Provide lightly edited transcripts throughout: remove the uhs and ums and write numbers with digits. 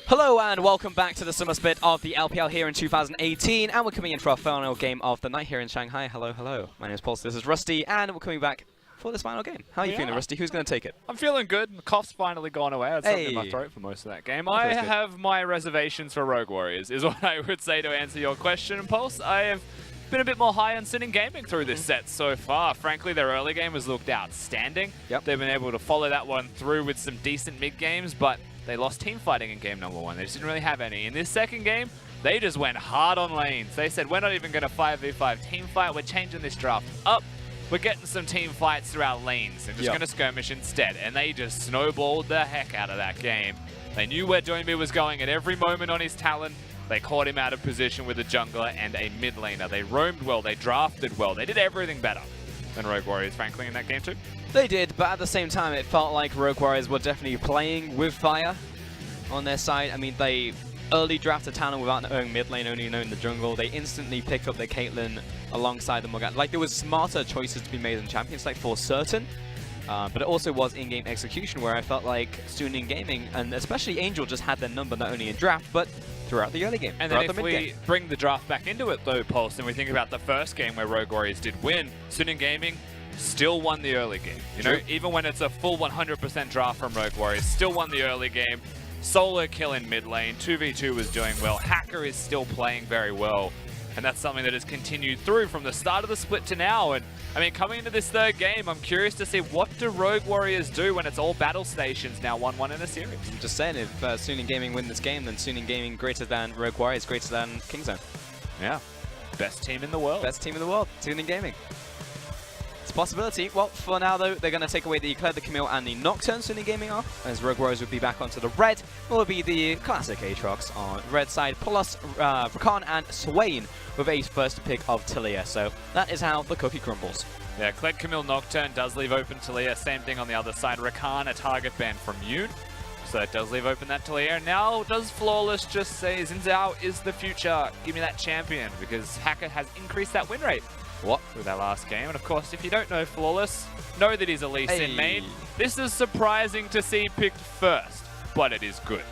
Hello and welcome back to the Summer Split of the LPL here in 2018, and we're coming in for our final game of the night here in Shanghai. Hello, hello. My name is Paul, this is Rusty, and we're coming back for this final game. How are you feeling, Rusty? Who's going to take it? I'm feeling good. My cough's finally gone away. I had something in my throat for most of that game. I have my reservations for Rogue Warriors, is what I would say to answer your question, Pulse. I have been a bit more high on SNG Gaming through this set so far. Frankly, their early game has looked outstanding. They've been able to follow that one through with some decent mid games, but they lost team fighting in game number 1. They just didn't really have any. In this second game, they just went hard on lanes. They said, we're not even going to 5v5 team fight. We're changing this draft up. We're getting some team fights through our lanes and just going to skirmish instead. And they just snowballed the heck out of that game. They knew where Doinby was going at every moment on his talent. They caught him out of position with a jungler and a mid laner. They roamed well. They drafted well. They did everything better than Rogue Warriors, frankly, in that game too. They did, but at the same time, it felt like Rogue Warriors were definitely playing with fire on their side. I mean, they early drafted talent without knowing mid lane, only knowing the jungle. They instantly picked up their Caitlyn alongside the Morgana. Like, there was smarter choices to be made in champions, like, for certain. But it also was in-game execution, where I felt like Suning Gaming, and especially Angel, just had their number not only in draft, but throughout the early game. And then if we bring the draft back into it, though, Pulse, and we think about the first game where Rogue Warriors did win, Suning Gaming still won the early game. You know, even when it's a full 100% draft from Rogue Warriors, still won the early game. Solo kill in mid lane, 2v2 was doing well. Hacker is still playing very well. And that's something that has continued through from the start of the split to now. And I mean, coming into this third game, I'm curious to see what do Rogue Warriors do when it's all battle stations now 1-1 in a series. I'm just saying, if Suning Gaming win this game, then Suning Gaming greater than Rogue Warriors, greater than Kingzone. Yeah. Best team in the world. Best team in the world, Suning Gaming. It's a possibility. Well, for now, though, they're going to take away the Eclair, the Camille, and the Nocturne Suning Gaming off, as Rogue Warriors would be back onto the red. It will be the classic Aatrox on red side, plus Rakan and Swain with a first pick of Talia. So that is how the cookie crumbles. Yeah, Kled, Camille, Nocturne does leave open Talia. Same thing on the other side. Rakan, a target ban from Yoon. So that does leave open that Talia. And now does Flawless just say, Xin Zhao is the future. Give me that champion, because Hacker has increased that win rate. What? With that last game. And of course, if you don't know Flawless, know that he's a Lee Sin main. This is surprising to see picked first, but it is good.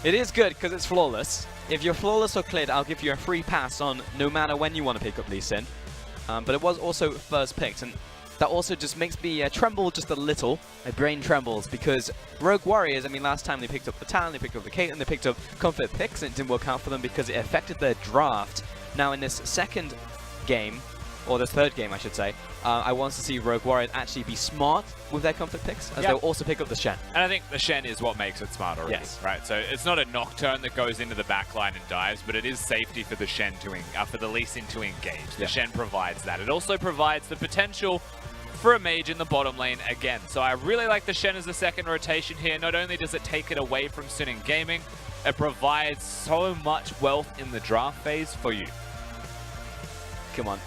It is good because it's Flawless. If you're Flawless or Kled, I'll give you a free pass on no matter when you want to pick up Lee Sin. But it was also first picked, and that also just makes me tremble just a little. My brain trembles because Rogue Warriors, I mean, last time they picked up the Talon, they picked up the Caitlyn, they picked up comfort picks, and it didn't work out for them because it affected their draft. Now in this second game, or the third game, I should say, I want to see Rogue Warriors actually be smart with their comfort picks, as they'll also pick up the Shen. And I think the Shen is what makes it smart already, right? So it's not a Nocturne that goes into the backline and dives, but it is safety for the Shen to, for the Lee Sin to engage. The Shen provides that. It also provides the potential for a mage in the bottom lane again. So I really like the Shen as the second rotation here. Not only does it take it away from Suning Gaming, it provides so much wealth in the draft phase for you. Come on.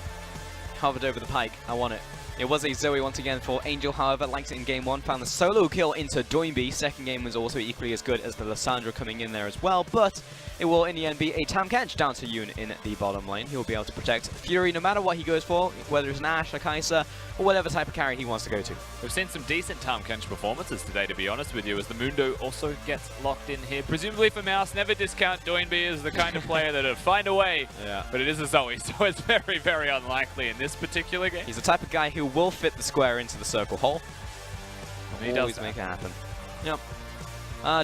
Hovered over the pike. I want it. It was a Zoe once again for Angel, however, liked it in game 1, found the solo kill into Doinby. Second game was also equally as good as the Lissandra coming in there as well, but it will in the end be a Tahm Kench down to Yoon in the bottom lane. He will be able to protect Fury no matter what he goes for, whether it's an Ashe, a Kai'Sa, or whatever type of carry he wants to go to. We've seen some decent Tahm Kench performances today, to be honest with you, as the Mundo also gets locked in here. Presumably for Mouse, never discount Doinby as the kind of player that would find a way, but it is a Zoe, so it's very, very unlikely in this particular game. He's the type of guy who will fit the square into the circle hole. He always make it happen. Yep.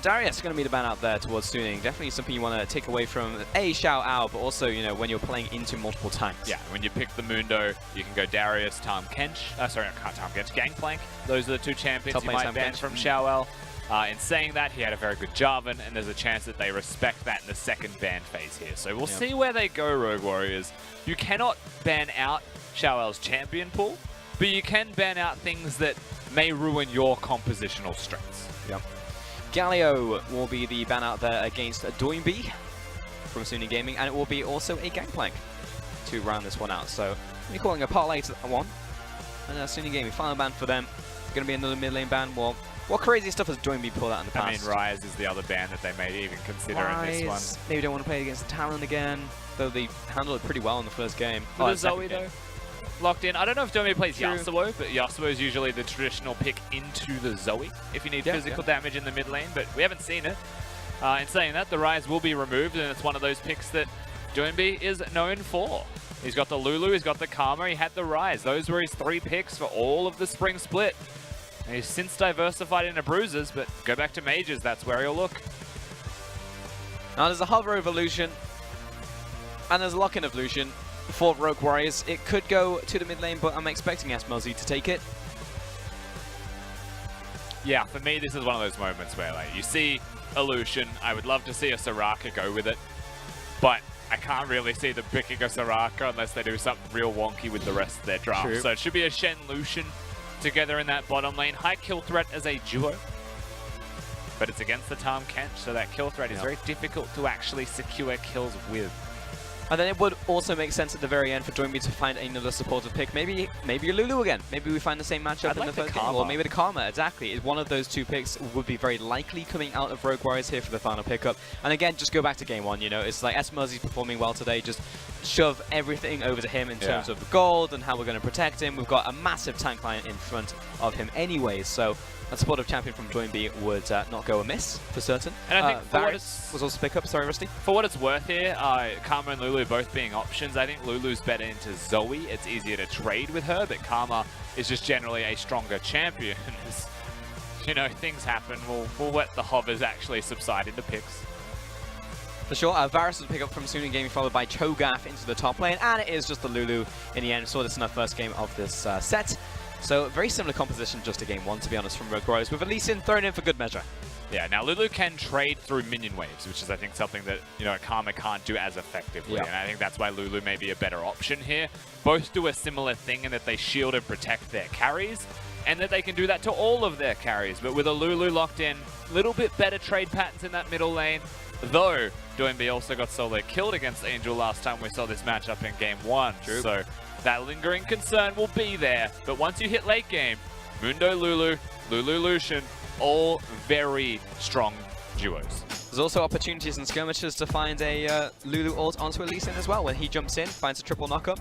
Darius is going to be the ban out there towards Suning. Definitely something you want to take away from A, Xiao Ao, but also, you know, when you're playing into multiple tanks. Yeah, when you pick the Mundo, you can go Darius, Tahm Kench. Sorry, not Tahm Kench, Gangplank. Those are the two champions you might ban from Xiao Ao. In saying that, he had a very good Jarvan, and there's a chance that they respect that in the second ban phase here. So we'll see where they go, Rogue Warriors. You cannot ban out Xiao Ao's champion pool, but you can ban out things that may ruin your compositional strengths. Yep. Galio will be the ban out there against Doinby from Suning Gaming, and it will be also a Gangplank to round this one out. So we're calling a parlay to that one. And Suning Gaming, final ban for them. Going to be another mid lane ban. Well, what crazy stuff has Doinby pulled out in the past? I mean, Ryze is the other ban that they may even consider in this one. Maybe don't want to play against the Talon again, though they handled it pretty well in the first game. For the Zoe, though? Locked in. I don't know if Domi plays Yasuo, but Yasuo is usually the traditional pick into the Zoe if you need physical damage in the mid lane, but we haven't seen it. In saying that, the Rise will be removed, and it's one of those picks that Doinby is known for. He's got the Lulu, he's got the Karma, he had the Rise. Those were his 3 picks for all of the Spring Split. And he's since diversified into Bruisers, but go back to Mages, that's where he'll look. Now there's a Hover Evolution, and there's a Lock-in Evolution for Rogue Warriors. It could go to the mid lane, but I'm expecting SMLZ to take it. Yeah, for me, this is one of those moments where like you see Illusion, I would love to see a Soraka go with it, but I can't really see them picking a Soraka unless they do something real wonky with the rest of their draft. True. So it should be a Shen Lucian together in that bottom lane. High kill threat as a duo, but it's against the Tahm Kench, so that kill threat is very difficult to actually secure kills with. And then it would also make sense at the very end for Doinby to find another supportive pick. Maybe a Lulu again. Maybe we find the same matchup in the first game. Or maybe the Karma, exactly. One of those 2 picks would be very likely coming out of Rogue Warriors here for the final pickup. And again, just go back to game 1, you know, it's like SMLZ's performing well today. Just shove everything over to him in terms of the gold and how we're going to protect him. We've got a massive tank line in front of him anyways, so a supportive champion from Doinby would not go amiss, for certain. And I think Varys was also pick up. Sorry, Rusty. For what it's worth here, Karma and Lulu both being options. I think Lulu's better into Zoe. It's easier to trade with her, but Karma is just generally a stronger champion. As, you know, things happen. We'll let the hovers actually subside into picks. For sure, Varys was pick up from Suning Gaming, followed by Cho'Gath into the top lane, and it is just the Lulu in the end. We saw this in our first game of this set. So very similar composition just to game 1, to be honest, from Rogue Warriors, with Lee Sin thrown in for good measure. Yeah, now Lulu can trade through minion waves, which is, I think, something that, you know, Karma can't do as effectively. And I think that's why Lulu may be a better option here. Both do a similar thing in that they shield and protect their carries, and that they can do that to all of their carries. But with a Lulu locked in, a little bit better trade patterns in that middle lane. Though, Doinby also got solo killed against Angel last time we saw this matchup in game 1. True. So that lingering concern will be there. But once you hit late game, Mundo Lulu, Lulu Lucian, all very strong duos. There's also opportunities in skirmishes to find a Lulu ult onto Lee Sin as well. When he jumps in, finds a triple knockup.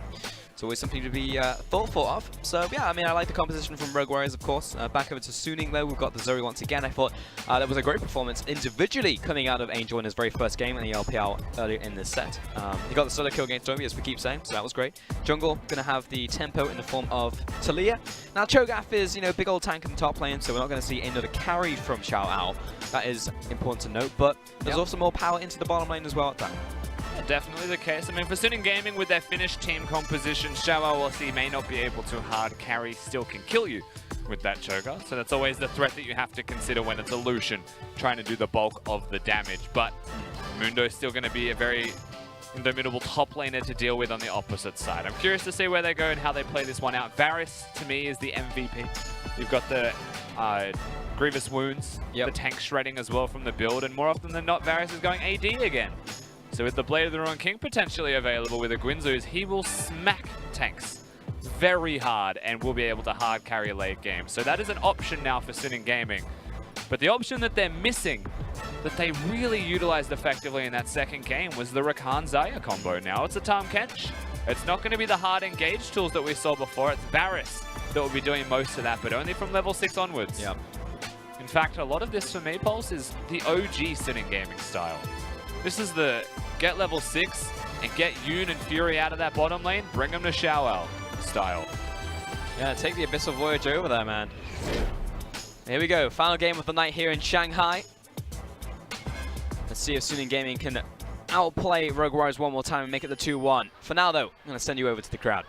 It's always something to be thoughtful of. So yeah, I mean, I like the composition from Rogue Warriors, of course. Back over to Suning though, we've got the Zoe once again. I thought that was a great performance individually coming out of Angel in his very first game in the LPL earlier in this set. He got the solo kill against Doinby, as we keep saying, so that was great. Jungle gonna have the tempo in the form of Talia. Now Cho'Gath is, you know, big old tank in the top lane, so we're not gonna see another carry from Xiao Ao. That is important to note, but there's also more power into the bottom lane as well at that. Definitely the case. I mean, for Suning Gaming, with their finished team composition, Xiao Ao may not be able to hard carry, still can kill you with that Cho'Gath. So that's always the threat that you have to consider when it's a Lucian trying to do the bulk of the damage. But Mundo is still going to be a very indomitable top laner to deal with on the opposite side. I'm curious to see where they go and how they play this one out. Varys, to me, is the MVP. You've got the Grievous Wounds, the tank shredding as well from the build, and more often than not, Varys is going AD again. So with the Blade of the Ruined King potentially available with the Guinzoos, he will smack tanks very hard and will be able to hard carry late game. So that is an option now for Suning Gaming. But the option that they're missing, that they really utilized effectively in that second game, was the Rakan Xayah combo. Now it's a Tahm Kench. It's not going to be the hard engage tools that we saw before. It's Varys that will be doing most of that, but only from level 6 onwards. Yep. In fact, a lot of this for me, Pulse, is the OG Suning Gaming style. This is the get level 6 and get Yoon and Fury out of that bottom lane, bring them to Xiao Ao style. Yeah, take the Abyssal Voyage over there, man. Here we go, final game of the night here in Shanghai. Let's see if Suning Gaming can outplay Rogue Warriors one more time and make it the 2-1. For now, though, I'm going to send you over to the crowd.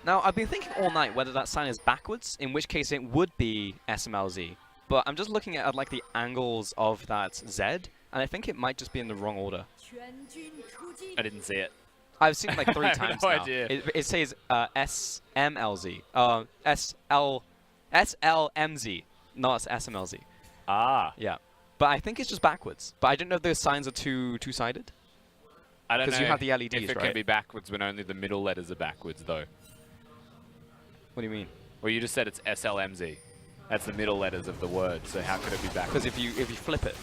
Now, I've been thinking all night whether that sign is backwards, in which case it would be SMLZ. But I'm just looking at like the angles of that Z, and I think it might just be in the wrong order. I didn't see it. I've seen it like 3 times no now. idea. It says SMLZ. SLMZ, not SMLZ. Ah. Yeah. But I think it's just backwards. But I don't know if those signs are two-sided. I don't know. Because you have the LEDs, if it right? can be backwards when only the middle letters are backwards, though. What do you mean? Well, you just said it's SLMZ. That's the middle letters of the word, so how could it be backwards? Because if you flip it.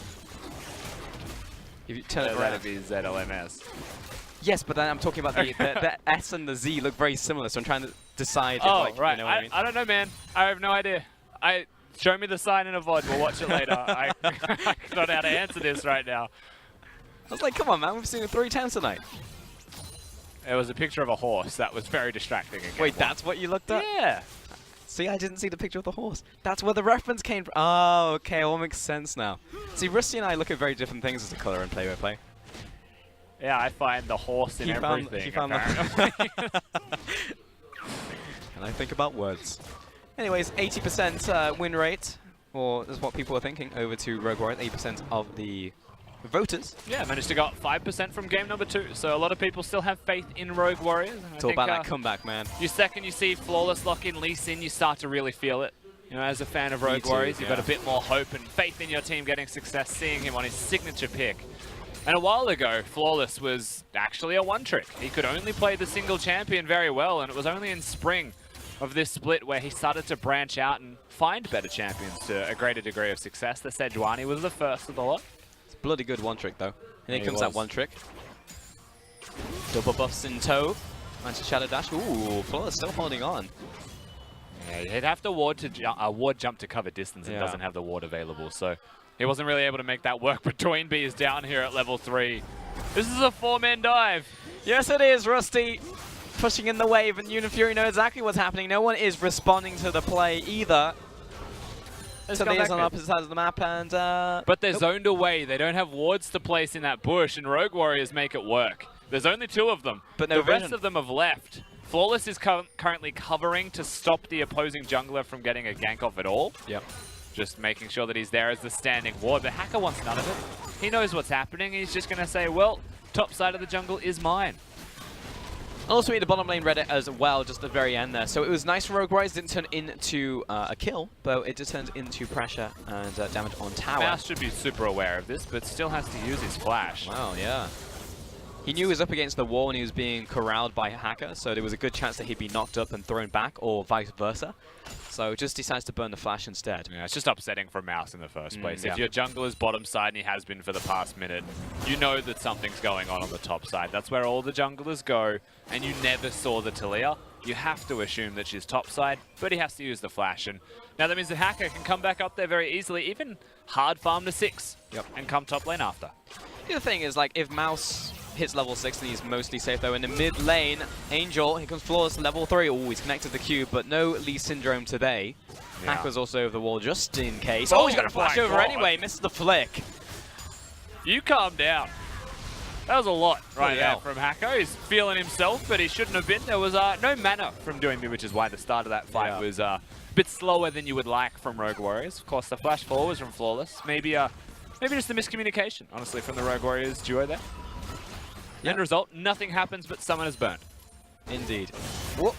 If you turn it around. That'd be ZLMS. Yes, but then I'm talking about the S and the Z look very similar, so I'm trying to decide. Oh, if, like, right. You know what I mean? I don't know, man. I have no idea. Show me the sign in a VOD. We'll watch it later. I don't know how to answer this right now. I was like, come on, man. We've seen it 3 times tonight. It was a picture of a horse. That was very distracting. Wait, that's what you looked at? Yeah. See, I didn't see the picture of the horse. That's where the reference came from. Oh, okay. All makes sense now. See, Rusty and I look at very different things as a color in play-by-play. Yeah, I find the horse in everything. He found apparently. And I think about words. Anyways, 80% win rate, or is what people are thinking, over to Rogue Warriors. 80% of the voters. Yeah, managed to go up 5% from game number 2. So a lot of people still have faith in Rogue Warriors. It's all about that comeback, man. Second you see Flawless lock in Lee Sin, you start to really feel it. You know, as a fan of Rogue Warriors, you've got a bit more hope and faith in your team getting success, seeing him on his signature pick. And a while ago, Flawless was actually a one-trick. He could only play the single champion very well, and it was only in spring of this split where he started to branch out and find better champions to a greater degree of success. The Sejuani was the first of the lot. It's a bloody good one-trick, though. And here comes that one-trick. Double buffs in tow. Managed to Shadow Dash. Ooh, Flawless still holding on. Yeah, he'd have to ward jump to cover distance and doesn't have the ward available, so he wasn't really able to make that work. But Toynbee is down here at level 3. This is a 4-man dive. Yes, it is, Rusty. Pushing in the wave, and Unifury know exactly what's happening. No one is responding to the play either. So they're on opposite sides of the map, and but they're zoned away. They don't have wards to place in that bush, and Rogue Warriors make it work. There's only 2 of them. But no the vision. rest of them have left. Flawless is currently covering to stop the opposing jungler from getting a gank off at all. Yep. Just making sure that he's there as the standing ward. But Hacker wants none of it. He knows what's happening. He's just going to say, well, top side of the jungle is mine. Also, we had the bottom lane Reddit as well, just at the very end there. So it was nice for Rogue Warriors. Didn't turn into a kill, but it just turned into pressure and damage on tower. Mouse should be super aware of this, but still has to use his flash. Wow, yeah. He knew he was up against the wall and he was being corralled by a Hacker, so there was a good chance that he'd be knocked up and thrown back, or vice versa. So just decides to burn the flash instead. Yeah, it's just upsetting for Mouse in the first place. If your jungler's bottom side, and he has been for the past minute, you know that something's going on the top side. That's where all the junglers go, and you never saw the Talia. You have to assume that she's top side, but he has to use the flash. And now that means the Hacker can come back up there very easily, even hard farm to 6, and come top lane after. The other thing is, like, if Mouse hits level 6, and he's mostly safe though. In the mid lane, Angel, here comes Flawless, level 3. Oh, he's connected the cube, but no Lee Syndrome today. Hacker's also over the wall just in case. Oh, he's got a flash over anyway, misses the flick. You calm down. That was a lot right there from Hacker. He's feeling himself, but he shouldn't have been. There was no mana from doing me, which is why the start of that fight was a bit slower than you would like from Rogue Warriors. Of course, the flash forward was from Flawless. Maybe just a miscommunication, honestly, from the Rogue Warriors duo there. End result, nothing happens, but someone is burnt. Indeed. Whoop.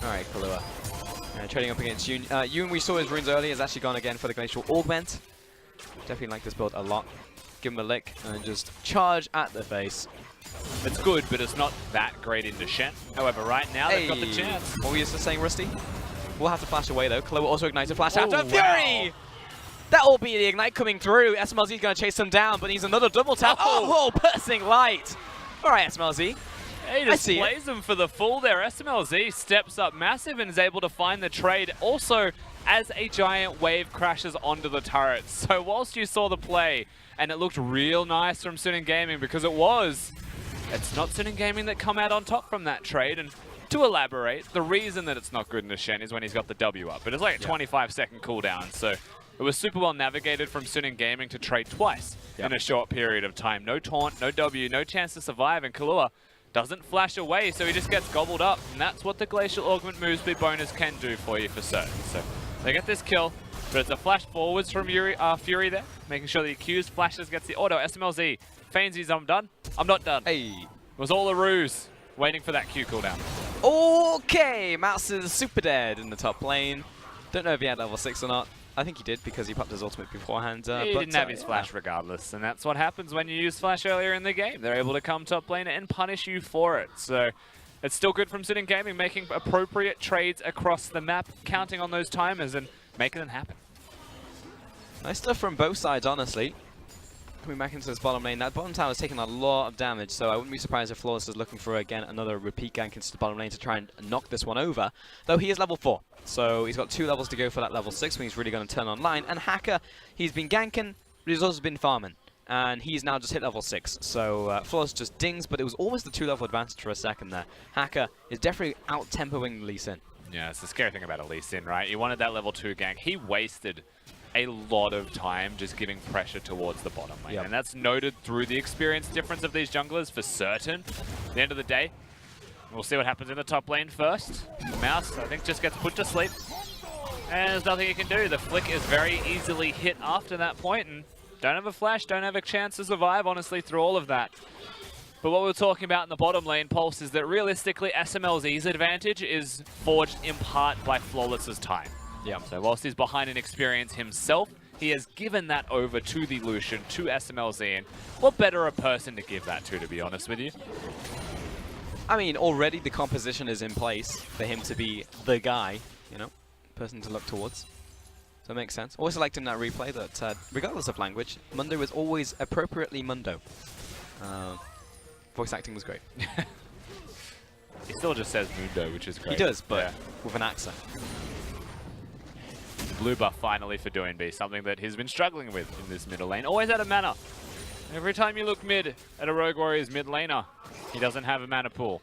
Alright, Kahlua. Trading up against Yoon. Yoon, we saw his runes earlier, has actually gone again for the Glacial Augment. Definitely like this build a lot. Give him a lick and just charge at the face. It's good, but it's not that great into Shen. However, right now, they've got the chance. What were you just saying, Rusty? We'll have to flash away, though. Kahlua also ignites a flash after Fury! That will be the ignite coming through. SMLZ is going to chase them down, but he's another double tap. Oh, bursting light. All right, SMLZ. He displays them for the full there. SMLZ steps up massive and is able to find the trade. Also, as a giant wave crashes onto the turret. So whilst you saw the play, and it looked real nice from Suning Gaming, because it's not Suning Gaming that come out on top from that trade. And to elaborate, the reason that it's not good in the Shen is when he's got the W up. But it's like a 25-second cooldown, so it was super well navigated from Suning Gaming to trade twice in a short period of time. No taunt, no W, no chance to survive, and Kahlua doesn't flash away, so he just gets gobbled up. And that's what the Glacial Augment move speed bonus can do for you for certain. So they get this kill, but it's a flash forwards from Fury there, making sure the accused flashes, gets the auto. SMLZ feigns he's I'm done. I'm not done. Hey. It was all a ruse, waiting for that Q cooldown. Okay, Mouse is super dead in the top lane. Don't know if he had level 6 or not. I think he did because he popped his ultimate beforehand. He didn't have his flash regardless, and that's what happens when you use flash earlier in the game. They're able to come top lane and punish you for it. So it's still good from Suning Gaming, making appropriate trades across the map, counting on those timers and making them happen. Nice stuff from both sides, honestly. coming back into this bottom lane. That bottom tower is taking a lot of damage, so I wouldn't be surprised if Flawless is looking for, again, another repeat gank into the bottom lane to try and knock this one over. Though he is level 4, so he's got 2 levels to go for that level 6 when he's really going to turn online. And Hacker, he's been ganking, but he's also been farming. And he's now just hit level 6, so Flawless just dings, but it was almost a 2-level advantage for a second there. Hacker is definitely out-tempoing Lee Sin. Yeah, it's the scary thing about a Lee Sin, right? You wanted that level 2 gank. He wasted a lot of time just giving pressure towards the bottom lane. Yep. And that's noted through the experience difference of these junglers for certain. At the end of the day, we'll see what happens in the top lane first. Mouse, I think, just gets put to sleep. And there's nothing he can do. The flick is very easily hit after that point, and don't have a flash, don't have a chance to survive, honestly, through all of that. But what we're talking about in the bottom lane, Pulse, is that realistically, SMLZ's advantage is forged in part by Flawless's time. Yeah. So whilst he's behind in experience himself, he has given that over to the Lucian, to SMLZ, and what better a person to give that to be honest with you? I mean, already the composition is in place for him to be the guy, you know, person to look towards. So it makes sense. Also liked in that replay that, regardless of language, Mundo was always appropriately Mundo. Voice acting was great. He still just says Mundo, which is great. He does, but with an accent. Blue buff finally for Doinb, something that he's been struggling with in this middle lane. Always out of mana. Every time you look mid at a Rogue Warriors mid laner, he doesn't have a mana pool.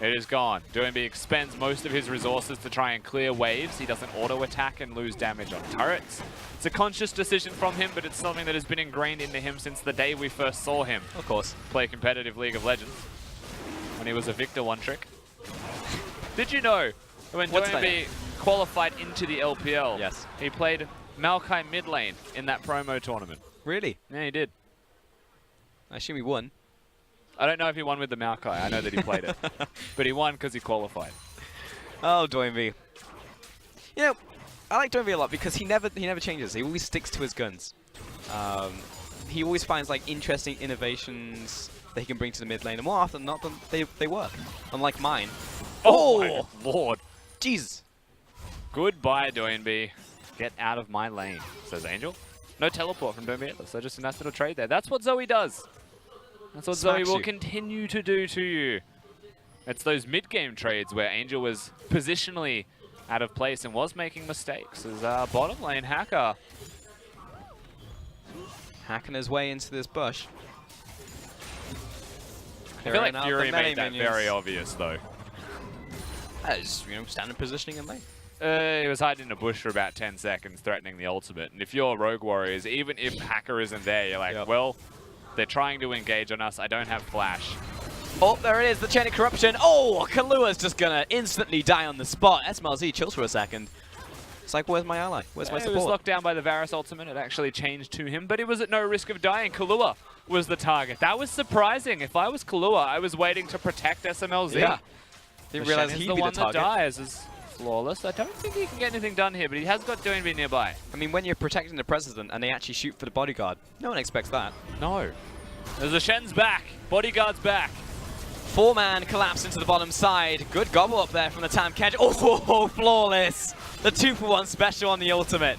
It is gone. Doinb expends most of his resources to try and clear waves. He doesn't auto-attack and lose damage on turrets. It's a conscious decision from him, but it's something that has been ingrained into him since the day we first saw him, of course, play competitive League of Legends. When he was a Victor one-trick. Did you know when Doinb qualified into the LPL, yes, he played Maokai mid lane in that promo tournament? Really? Yeah, he did. I assume he won. I don't know if he won with the Maokai. I know that he played it. But he won because he qualified. Oh, Doinb. You know, I like Doinb a lot because he never changes. He always sticks to his guns. He always finds like interesting innovations that he can bring to the mid lane, and more often than not, they work. Unlike mine. Oh my lord. Jesus. Goodbye, Doinb. Get out of my lane, says Angel. No teleport from Doinb either, so just a nice little trade there. That's what Zoe does. That's what Zoe will continue to do to you. It's those mid-game trades where Angel was positionally out of place and was making mistakes. As bottom lane Hacker hacking his way into this bush. I feel like Fury made that very obvious, though. As, you know, standard positioning in lane. He was hiding in a bush for about 10 seconds, threatening the ultimate. And if you're Rogue Warriors, even if Hacker isn't there, you're like, well, they're trying to engage on us. I don't have flash. Oh, there it is, the chain of corruption. Oh, Kalua's just gonna instantly die on the spot. SMLZ chills for a second. It's like, where's my ally? Where's my support? He was locked down by the Varus ultimate. It actually changed to him, but he was at no risk of dying. Kalua was the target. That was surprising. If I was Kalua, I was waiting to protect SMLZ. Yeah. Didn't realize he'd be the one target. That dies is Flawless. I don't think he can get anything done here, but he has got Doinb nearby. I mean, when you're protecting the president and they actually shoot for the bodyguard, no one expects that. No. There's a Shen's back. Bodyguard's back. 4-man collapse into the bottom side. Good gobble up there from the Tam Kench. Oh, Flawless. The 2-for-1 special on the ultimate.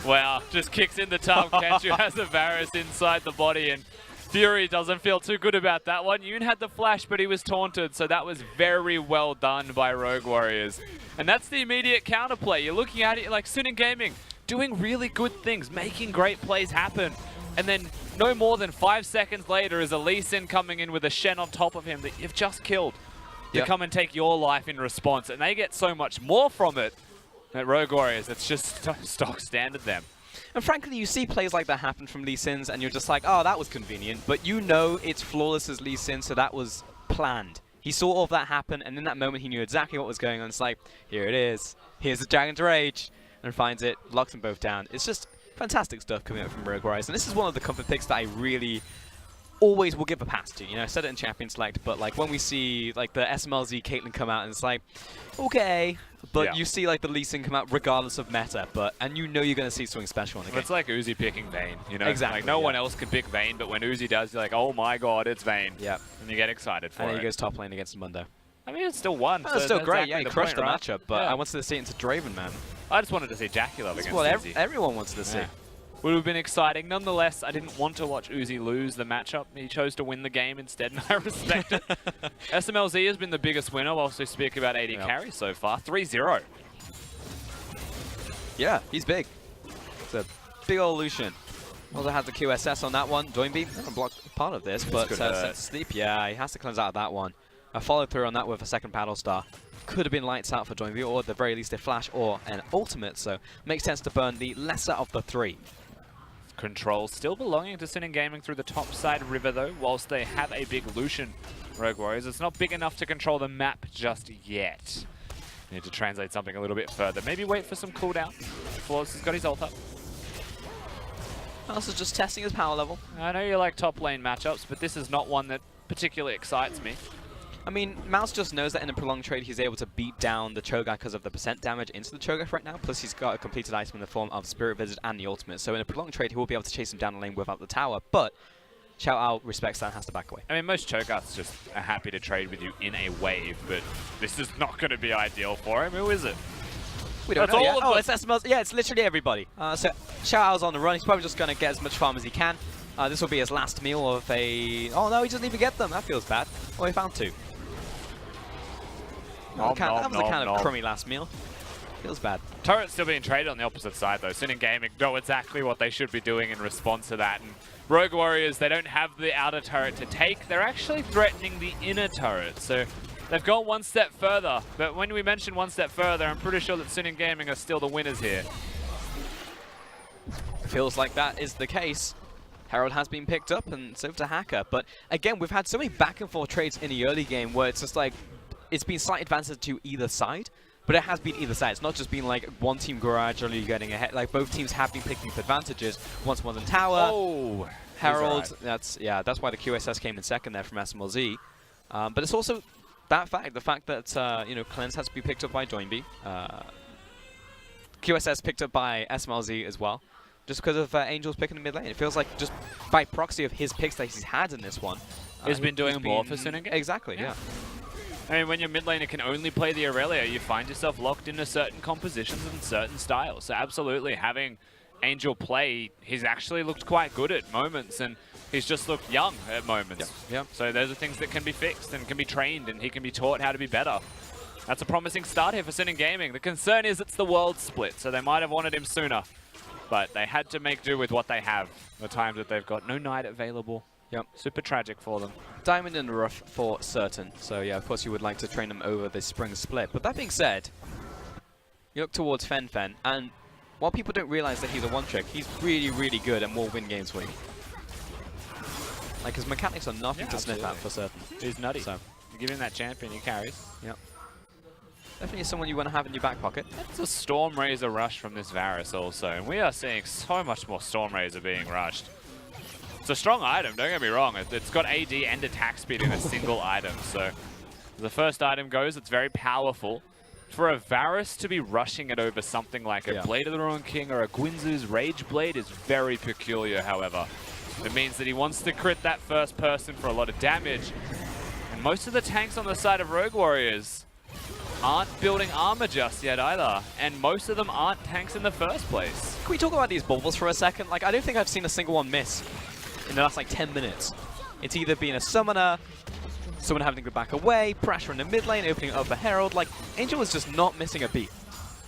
Wow, just kicks in the Tam Kench, who has a Varus inside the body, and Fury doesn't feel too good about that one. Yoon had the flash, but he was taunted, so that was very well done by Rogue Warriors. And that's the immediate counterplay. You're looking at it like Suning Gaming, doing really good things, making great plays happen. And then no more than 5 seconds later is a Lee Sin coming in with a Shen on top of him that you've just killed to come and take your life in response. And they get so much more from it at Rogue Warriors. It's just stock standard them. And frankly, you see plays like that happen from Lee Sin's and you're just like, oh, that was convenient. But you know it's Flawless's Lee Sin, so that was planned. He saw all of that happen, and in that moment he knew exactly what was going on. It's like, here it is. Here's the Dragon's Rage. And finds it, locks them both down. It's just fantastic stuff coming out from Rogue Warriors, and this is one of the comfort picks that I really always will give a pass to. You know, I said it in Champion Select, but like when we see like the SMLZ Caitlyn come out, and it's like, okay, but you see like the Lee Sin come out regardless of meta, and you know you're going to see something special in the game. It's like Uzi picking Vayne, you know? Exactly. Like no one else could pick Vayne, but when Uzi does, you're like, oh my god, it's Vayne. Yep. And you get excited for it. And he goes top lane against Mundo. I mean, it's still won. Oh, it's still great, yeah, he crushed the point, matchup, but I wanted to see it into Draven, man. I just wanted to see Jackie Love against That's what everyone wanted to see. Would have been exciting. Nonetheless, I didn't want to watch Uzi lose the matchup. He chose to win the game instead, and I respect it. SMLZ has been the biggest winner whilst we speak about AD carry so far. 3-0. Yeah, he's big. It's a big old Lucian. Also had the QSS on that one. Doinby blocked part of this, but set to sleep. Yeah, he has to cleanse out of that one. A follow through on that with a second paddle star. Could have been lights out for Doinby, or at the very least a flash or an ultimate, so makes sense to burn the lesser of the three. Control still belonging to Sin Gaming through the top side river though, whilst they have a big Lucian Rogue Warriors. It's not big enough to control the map just yet. Need to translate something a little bit further. Maybe wait for some cooldown. Flawless has got his ult up. Also just testing his power level. I know you like top lane matchups, but this is not one that particularly excites me. I mean, Mouse just knows that in a prolonged trade he's able to beat down the Cho'Gath because of the % damage into the Cho'Gath right now, plus he's got a completed item in the form of Spirit Visit and the ultimate, so in a prolonged trade he will be able to chase him down the lane without the tower, but Xiao Ao respects that and has to back away. I mean, most Cho'Gaths just are happy to trade with you in a wave, but this is not going to be ideal for him. Who is it? We don't know yet. Oh, it's SMLZ. Yeah, it's literally everybody. So Xiao Ao's on the run. He's probably just going to get as much farm as he can. This will be his last meal of a... Oh no, he doesn't even get them. That feels bad. Oh, he found two. That was a kind of crummy last meal. Feels bad. Turret's still being traded on the opposite side though. Sin Gaming know exactly what they should be doing in response to that. And Rogue Warriors, they don't have the outer turret to take. They're actually threatening the inner turret. So they've gone one step further. But when we mention one step further, I'm pretty sure that Sin Gaming are still the winners here. Feels like that is the case. Herald has been picked up and so to Hacker. But again, we've had so many back and forth trades in the early game where it's just like, it's been slight advances to either side, but it has been either side. It's not just been like one team gradually getting ahead. Like both teams have been picking up advantages. Once one's in tower. Oh, Herald. That's why the QSS came in second there from SMLZ. But it's also that fact, the fact that you know, Cleanse has to be picked up by Doinby. QSS picked up by SMLZ as well, just because of Angel's picking the mid lane. It feels like just by proxy of his picks that he's had in this one, he's been doing more for Sin Gaming. Exactly, yeah. I mean, when your mid laner can only play the Aurelia, you find yourself locked into certain compositions and certain styles. So absolutely, having Angel play, he's actually looked quite good at moments, and he's just looked young at moments. Yeah. So those are things that can be fixed and can be trained, and he can be taught how to be better. That's a promising start here for Sin Gaming. The concern is it's the world split, so they might have wanted him sooner. But they had to make do with what they have. The times that they've got no Knight available. Yep. Super tragic for them. Diamond in the rough for certain. So yeah, of course you would like to train them over this spring split. But that being said, you look towards Fen, and while people don't realize that he's a one-trick, he's really, really good and will win games for you. Like, his mechanics are nothing to sniff at for certain. He's nutty. So you give him that champion, he carries. Yep. Definitely someone you want to have in your back pocket. That's a Storm Razor rush from this Varus also, and we are seeing so much more Storm Razor being rushed. It's a strong item, don't get me wrong. It's got AD and attack speed in a single item, so the first item goes, it's very powerful. For a Varus to be rushing it over something like a Blade of the Ruined King or a Guinzu's Rage Blade is very peculiar, however. It means that he wants to crit that first person for a lot of damage, and most of the tanks on the side of Rogue Warriors aren't building armor just yet either, and most of them aren't tanks in the first place. Can we talk about these bubbles for a second? Like, I don't think I've seen a single one miss in the last like 10 minutes. It's either being a summoner, someone having to back away, pressure in the mid lane, opening up for Herald. Like, Angel is just not missing a beat.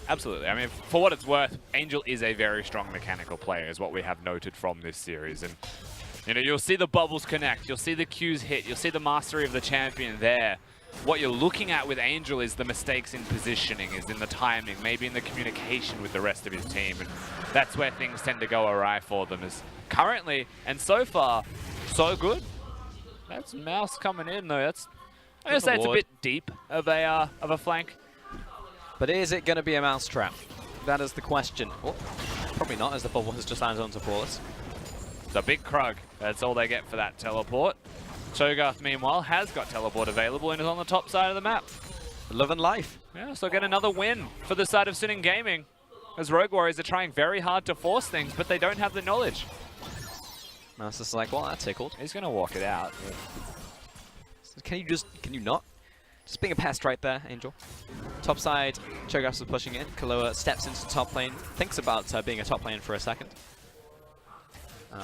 Absolutely. I mean, for what it's worth, Angel is a very strong mechanical player, is what we have noted from this series. And, you know, you'll see the bubbles connect, you'll see the Qs hit, you'll see the mastery of the champion there. What you're looking at with Angel is the mistakes in positioning, is in the timing, maybe in the communication with the rest of his team. And that's where things tend to go awry for them, is currently, and so far, so good. That's Mouse coming in though. That's, I'm gonna say it's a bit deep of a flank. But is it gonna be a mouse trap? That is the question. Oh, probably not, as the bubble has just landed onto Flawless. It's a big Krug. That's all they get for that teleport. Cho'Gath, meanwhile, has got teleport available and is on the top side of the map. Love and life. Yeah, so get another win for the side of Sin Gaming, as Rogue Warriors are trying very hard to force things, but they don't have the knowledge. Mouse is like, well, that tickled. He's going to walk it out. Can you not? Just being a pest right there, Angel. Top side, Cho'Gath is pushing in. Kaloa steps into top lane, thinks about being a top lane for a second.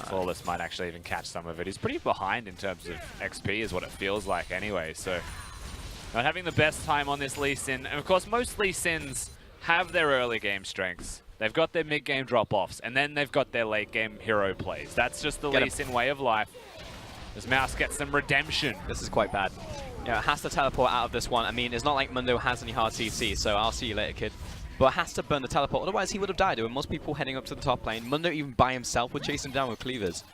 Flawless might actually even catch some of it. He's pretty behind in terms of XP is what it feels like anyway, so not having the best time on this Lee Sin. And of course, most Lee Sins have their early game strengths. They've got their mid-game drop-offs, and then they've got their late-game hero plays. That's just the Lee Sin way of life. As Mouse gets some redemption. This is quite bad. Yeah, it has to teleport out of this one. I mean, it's not like Mundo has any hard CC, so I'll see you later, kid. But has to burn the teleport, otherwise he would have died. There were most people heading up to the top lane. Mundo even by himself would chase him down with cleavers.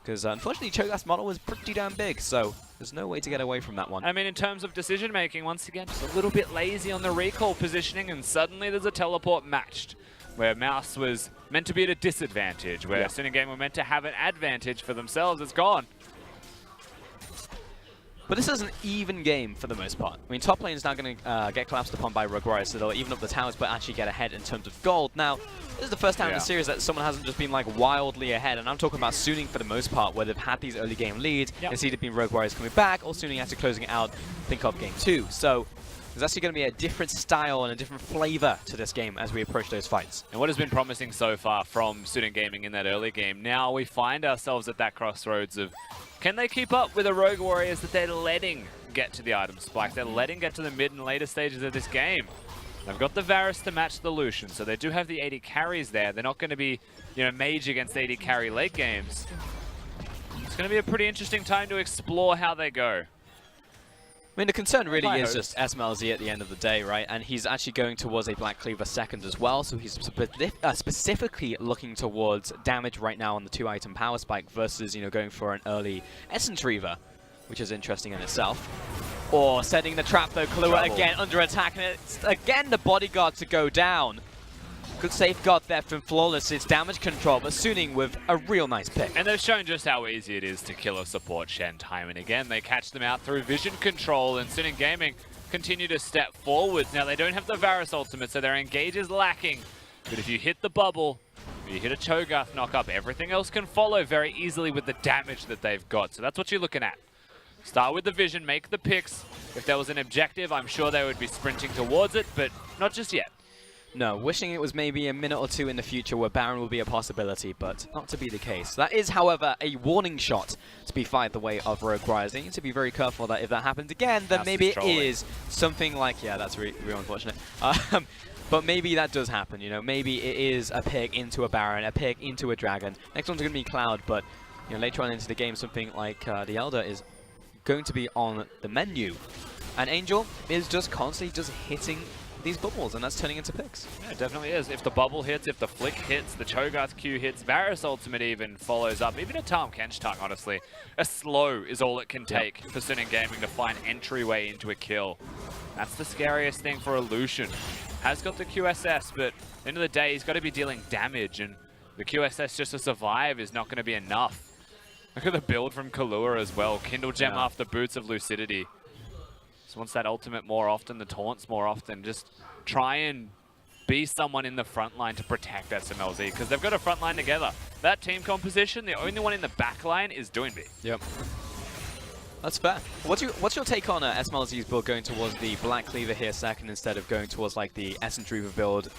Because unfortunately, Cho'Gath's model was pretty damn big, so there's no way to get away from that one. I mean, in terms of decision-making, once again, just a little bit lazy on the recall positioning, and suddenly there's a teleport matched, where Mouse was meant to be at a disadvantage, where Sin Game were meant to have an advantage for themselves. It's gone. But this is an even game for the most part. I mean, top lane is now going to get collapsed upon by Rogue Warriors, so they'll even up the towers, but actually get ahead in terms of gold. Now, this is the first time in the series that someone hasn't just been like wildly ahead, and I'm talking about Suning for the most part, where they've had these early game leads. It's either been Rogue Warriors coming back, or Suning after closing it out, think of game 2. So there's actually going to be a different style and a different flavor to this game as we approach those fights. And what has been promising so far from Student Gaming in that early game, now we find ourselves at that crossroads of, can they keep up with the Rogue Warriors that they're letting get to the item spike? They're letting get to the mid and later stages of this game. They've got the Varus to match the Lucian, so they do have the AD carries there. They're not going to be, you know, mage against AD carry late games. It's going to be a pretty interesting time to explore how they go. I mean, the concern really is just SMLZ at the end of the day, right? And he's actually going towards a Black Cleaver second as well, so he's specifically looking towards damage right now on the 2-item power spike versus, you know, going for an early Essence Reaver, which is interesting in itself. Or setting the trap, though. Kahlua again under attack, and it's again the bodyguard to go down. Good safeguard there from Flawless. It's damage control, but Suning with a real nice pick. And they've shown just how easy it is to kill a support Shen time and again. They catch them out through vision control, and Suning Gaming continue to step forward. Now, they don't have the Varus ultimate, so their engage is lacking. But if you hit the bubble, you hit a Cho'Gath knock-up, everything else can follow very easily with the damage that they've got. So that's what you're looking at. Start with the vision, make the picks. If there was an objective, I'm sure they would be sprinting towards it, but not just yet. No, wishing it was maybe a minute or two in the future where Baron will be a possibility, but not to be the case. That is, however, a warning shot to be fired the way of Rogue Warriors. They need to be very careful that if that happens again, then maybe it is something like, yeah, that's real unfortunate. But maybe that does happen, you know. Maybe it is a pick into a Baron, a pick into a Dragon. Next one's going to be Cloud, but you know, later on into the game, something like the Elder is going to be on the menu. And Angel is just constantly just hitting these bubbles, and that's turning into picks. Yeah, it definitely is. If the bubble hits, if the flick hits, the Cho'Gath Q hits, Varus ultimate even follows up. Even a Tahm Kench tuck, honestly. A slow is all it can take for Suning Gaming to find entryway into a kill. That's the scariest thing for a Lucian. Has got the QSS, but at the end of the day, he's got to be dealing damage, and the QSS just to survive is not going to be enough. Look at the build from Kahlua as well. Kindle Gem after Boots of Lucidity. Just wants that ultimate more often, the taunts more often. Just try and be someone in the front line to protect SMLZ, because they've got a front line together. That team composition, the only one in the back line is Doinby. Yep. That's fair. What's your take on SMLZ's build going towards the Black Cleaver here second instead of going towards like the Essence Reaver build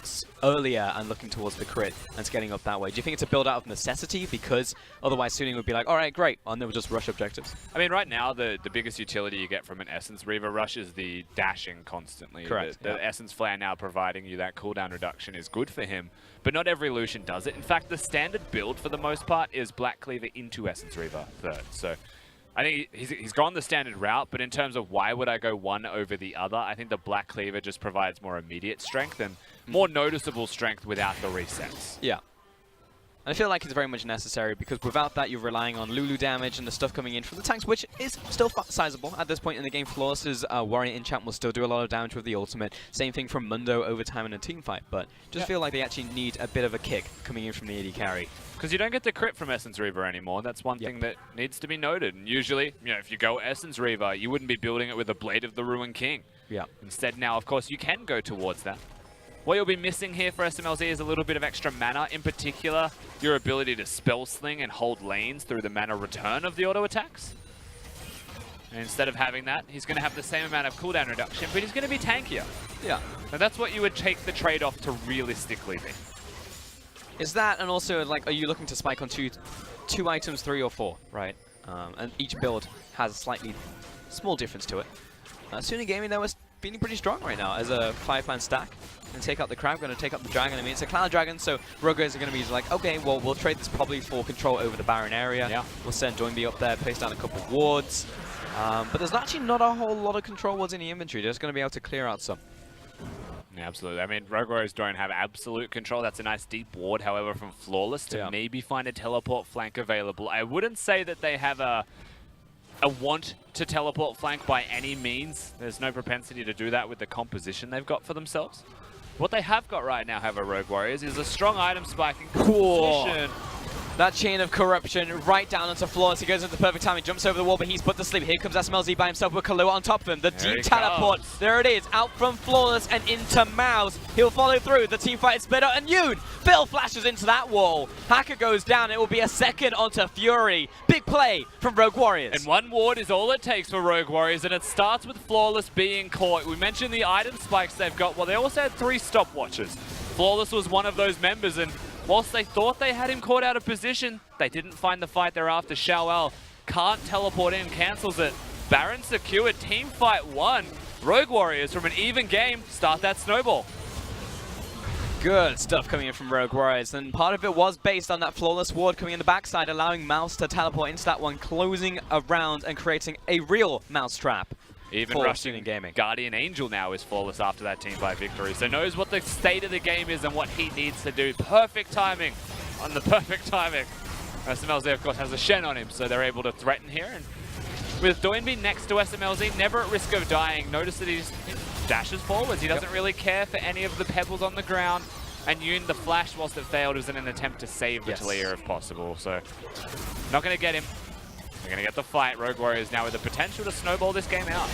earlier and looking towards the crit and getting up that way? Do you think it's a build out of necessity because otherwise Suning would be like, all right, great, and they would just rush objectives? I mean, right now the biggest utility you get from an Essence Reaver rush is the dashing constantly. Correct. The Essence Flare now providing you that cooldown reduction is good for him, but not every Lucian does it. In fact, the standard build for the most part is Black Cleaver into Essence Reaver third. So I think he's gone the standard route, but in terms of why would I go one over the other, I think the Black Cleaver just provides more immediate strength and more noticeable strength without the resets. Yeah. I feel like it's very much necessary because without that, you're relying on Lulu damage and the stuff coming in from the tanks, which is still sizable at this point in the game. Flawless's Warrior Enchant will still do a lot of damage with the ultimate. Same thing from Mundo over time in a team fight, but just feel like they actually need a bit of a kick coming in from the AD carry. Because you don't get the crit from Essence Reaver anymore. That's one thing that needs to be noted. And usually, you know, if you go Essence Reaver, you wouldn't be building it with a Blade of the Ruined King. Yeah. Instead now, of course, you can go towards that. What you'll be missing here for SMLZ is a little bit of extra mana, in particular, your ability to spell sling and hold lanes through the mana return of the auto attacks. And instead of having that, he's going to have the same amount of cooldown reduction, but he's going to be tankier. Yeah. And that's what you would take the trade-off to realistically be. Is that, and also, like, are you looking to spike on two 2 items, 3 or 4, right? And each build has a slightly small difference to it. Suni Gaming, though, is feeling pretty strong right now as a 5-man stack. And take out the crab, going to take up the dragon. I mean, it's a cloud dragon, so Roguers are going to be like, okay, well, we'll trade this probably for control over the Baron area. Yeah. We'll send Doinby up there, place down a couple of wards. But there's actually not a whole lot of control wards in the inventory. They're just going to be able to clear out some. Yeah, absolutely. I mean, Rogue Warriors don't have absolute control. That's a nice deep ward, however, from Flawless to maybe find a teleport flank available. I wouldn't say that they have a want to teleport flank by any means. There's no propensity to do that with the composition they've got for themselves. What they have got right now, however, Rogue Warriors, is a strong item spiking position. That chain of corruption right down onto Flawless. He goes into the perfect time. He jumps over the wall, but he's put to sleep. Here comes SMLZ by himself with Kahlua on top of him. The deep teleport. There it is. Out from Flawless and into Mouse. He'll follow through. The team fight is split up. And Yoon! Phil flashes into that wall. Hacker goes down. It will be a second onto Fury. Big play from Rogue Warriors. And 1 ward is all it takes for Rogue Warriors, and it starts with Flawless being caught. We mentioned the item spikes they've got. Well, they also had 3 stopwatches. Flawless was one of those members, and whilst they thought they had him caught out of position, they didn't find the fight thereafter. Xiaoao can't teleport in, cancels it. Baron secured, team fight 1. Rogue Warriors from an even game start that snowball. Good stuff coming in from Rogue Warriors, and part of it was based on that Flawless ward coming in the backside, allowing Mouse to teleport into that one, closing around and creating a real mouse trap. Even rushing Gaming. Guardian Angel now is Flawless after that team fight victory, so knows what the state of the game is and what he needs to do. Perfect timing on the perfect timing. SMLZ, of course, has a Shen on him, so they're able to threaten here. And with Doinby next to SMLZ, never at risk of dying. Notice that he just dashes forwards. He doesn't really care for any of the pebbles on the ground. And Yoon, the flash, whilst it failed, was in an attempt to save the Talia if possible. So, not going to get him. They're going to get the fight. Rogue Warriors now with the potential to snowball this game out.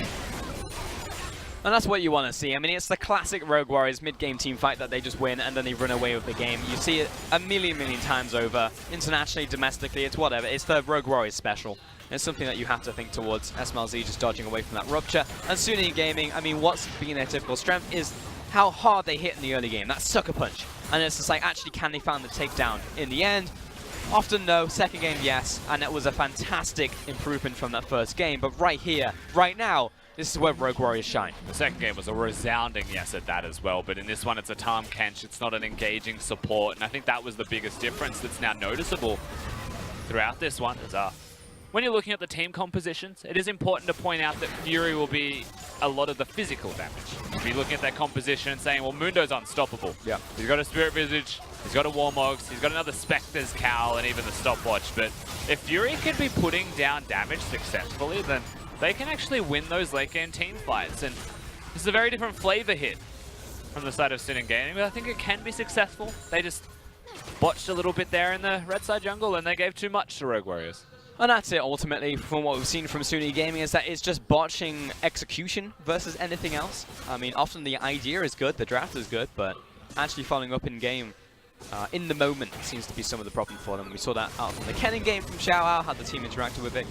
And that's what you want to see. I mean, it's the classic Rogue Warriors mid-game team fight that they just win and then they run away with the game. You see it a million times over. Internationally, domestically, it's whatever. It's the Rogue Warriors special. It's something that you have to think towards. SMLZ just dodging away from that rupture. And Suni Gaming, I mean, what's been their typical strength is how hard they hit in the early game. That sucker punch. And it's just like, actually, can they find the takedown in the end? Often no, second game yes, and it was a fantastic improvement from that first game, but right here, right now, this is where Rogue Warriors shine. The second game was a resounding yes at that as well, but in this one it's a Tahm Kench, it's not an engaging support, and I think that was the biggest difference that's now noticeable throughout this one. When you're looking at the team compositions, it is important to point out that Fury will be a lot of the physical damage. If you're looking at that composition and saying, well, Mundo's unstoppable. Yeah. He's got a Spirit Visage, he's got a Warmogs, he's got another Spectre's Cowl, and even the Stopwatch. But if Fury can be putting down damage successfully, then they can actually win those late game team fights. And this is a very different flavor hit from the side of Sin Gaming, but I think it can be successful. They just botched a little bit there in the red side jungle, and they gave too much to Rogue Warriors. And that's it, ultimately, from what we've seen from Suni Gaming, is that it's just botching execution versus anything else. I mean, often the idea is good, the draft is good, but actually following up in game, in the moment, seems to be some of the problem for them. We saw that out from the Kennen game from Xiaoao, how the team interacted with it.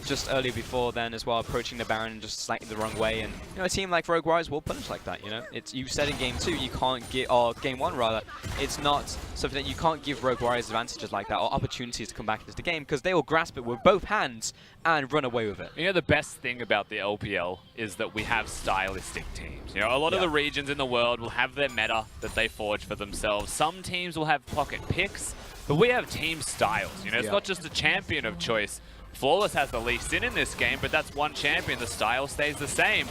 Just earlier before then as well, approaching the Baron just slightly the wrong way, and you know, a team like Rogue Warriors will punish like that. You know, it's you said in game 2 you can't get, or game 1 rather, it's not something that you can't give Rogue Warriors advantages like that or opportunities to come back into the game, because they will grasp it with both hands and run away with it. You know, the best thing about the LPL is that we have stylistic teams. You know, a lot of the regions in the world will have their meta that they forge for themselves. Some teams will have pocket picks, but we have team styles. You know, it's not just a champion of choice. Flawless has the least in this game, but that's one champion. The style stays the same.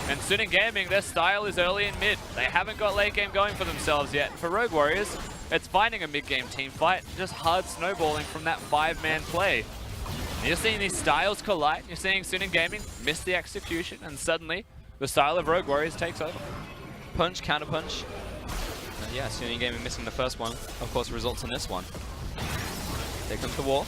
And Sin Gaming, their style is early and mid. They haven't got late game going for themselves yet. For Rogue Warriors, it's finding a mid-game team fight, just hard snowballing from that 5-man play. And you're seeing these styles collide. You're seeing Sin Gaming miss the execution, and suddenly the style of Rogue Warriors takes over. Punch, counter punch. Yeah, Sin Gaming missing the first one, of course, results in this one. There comes the wall.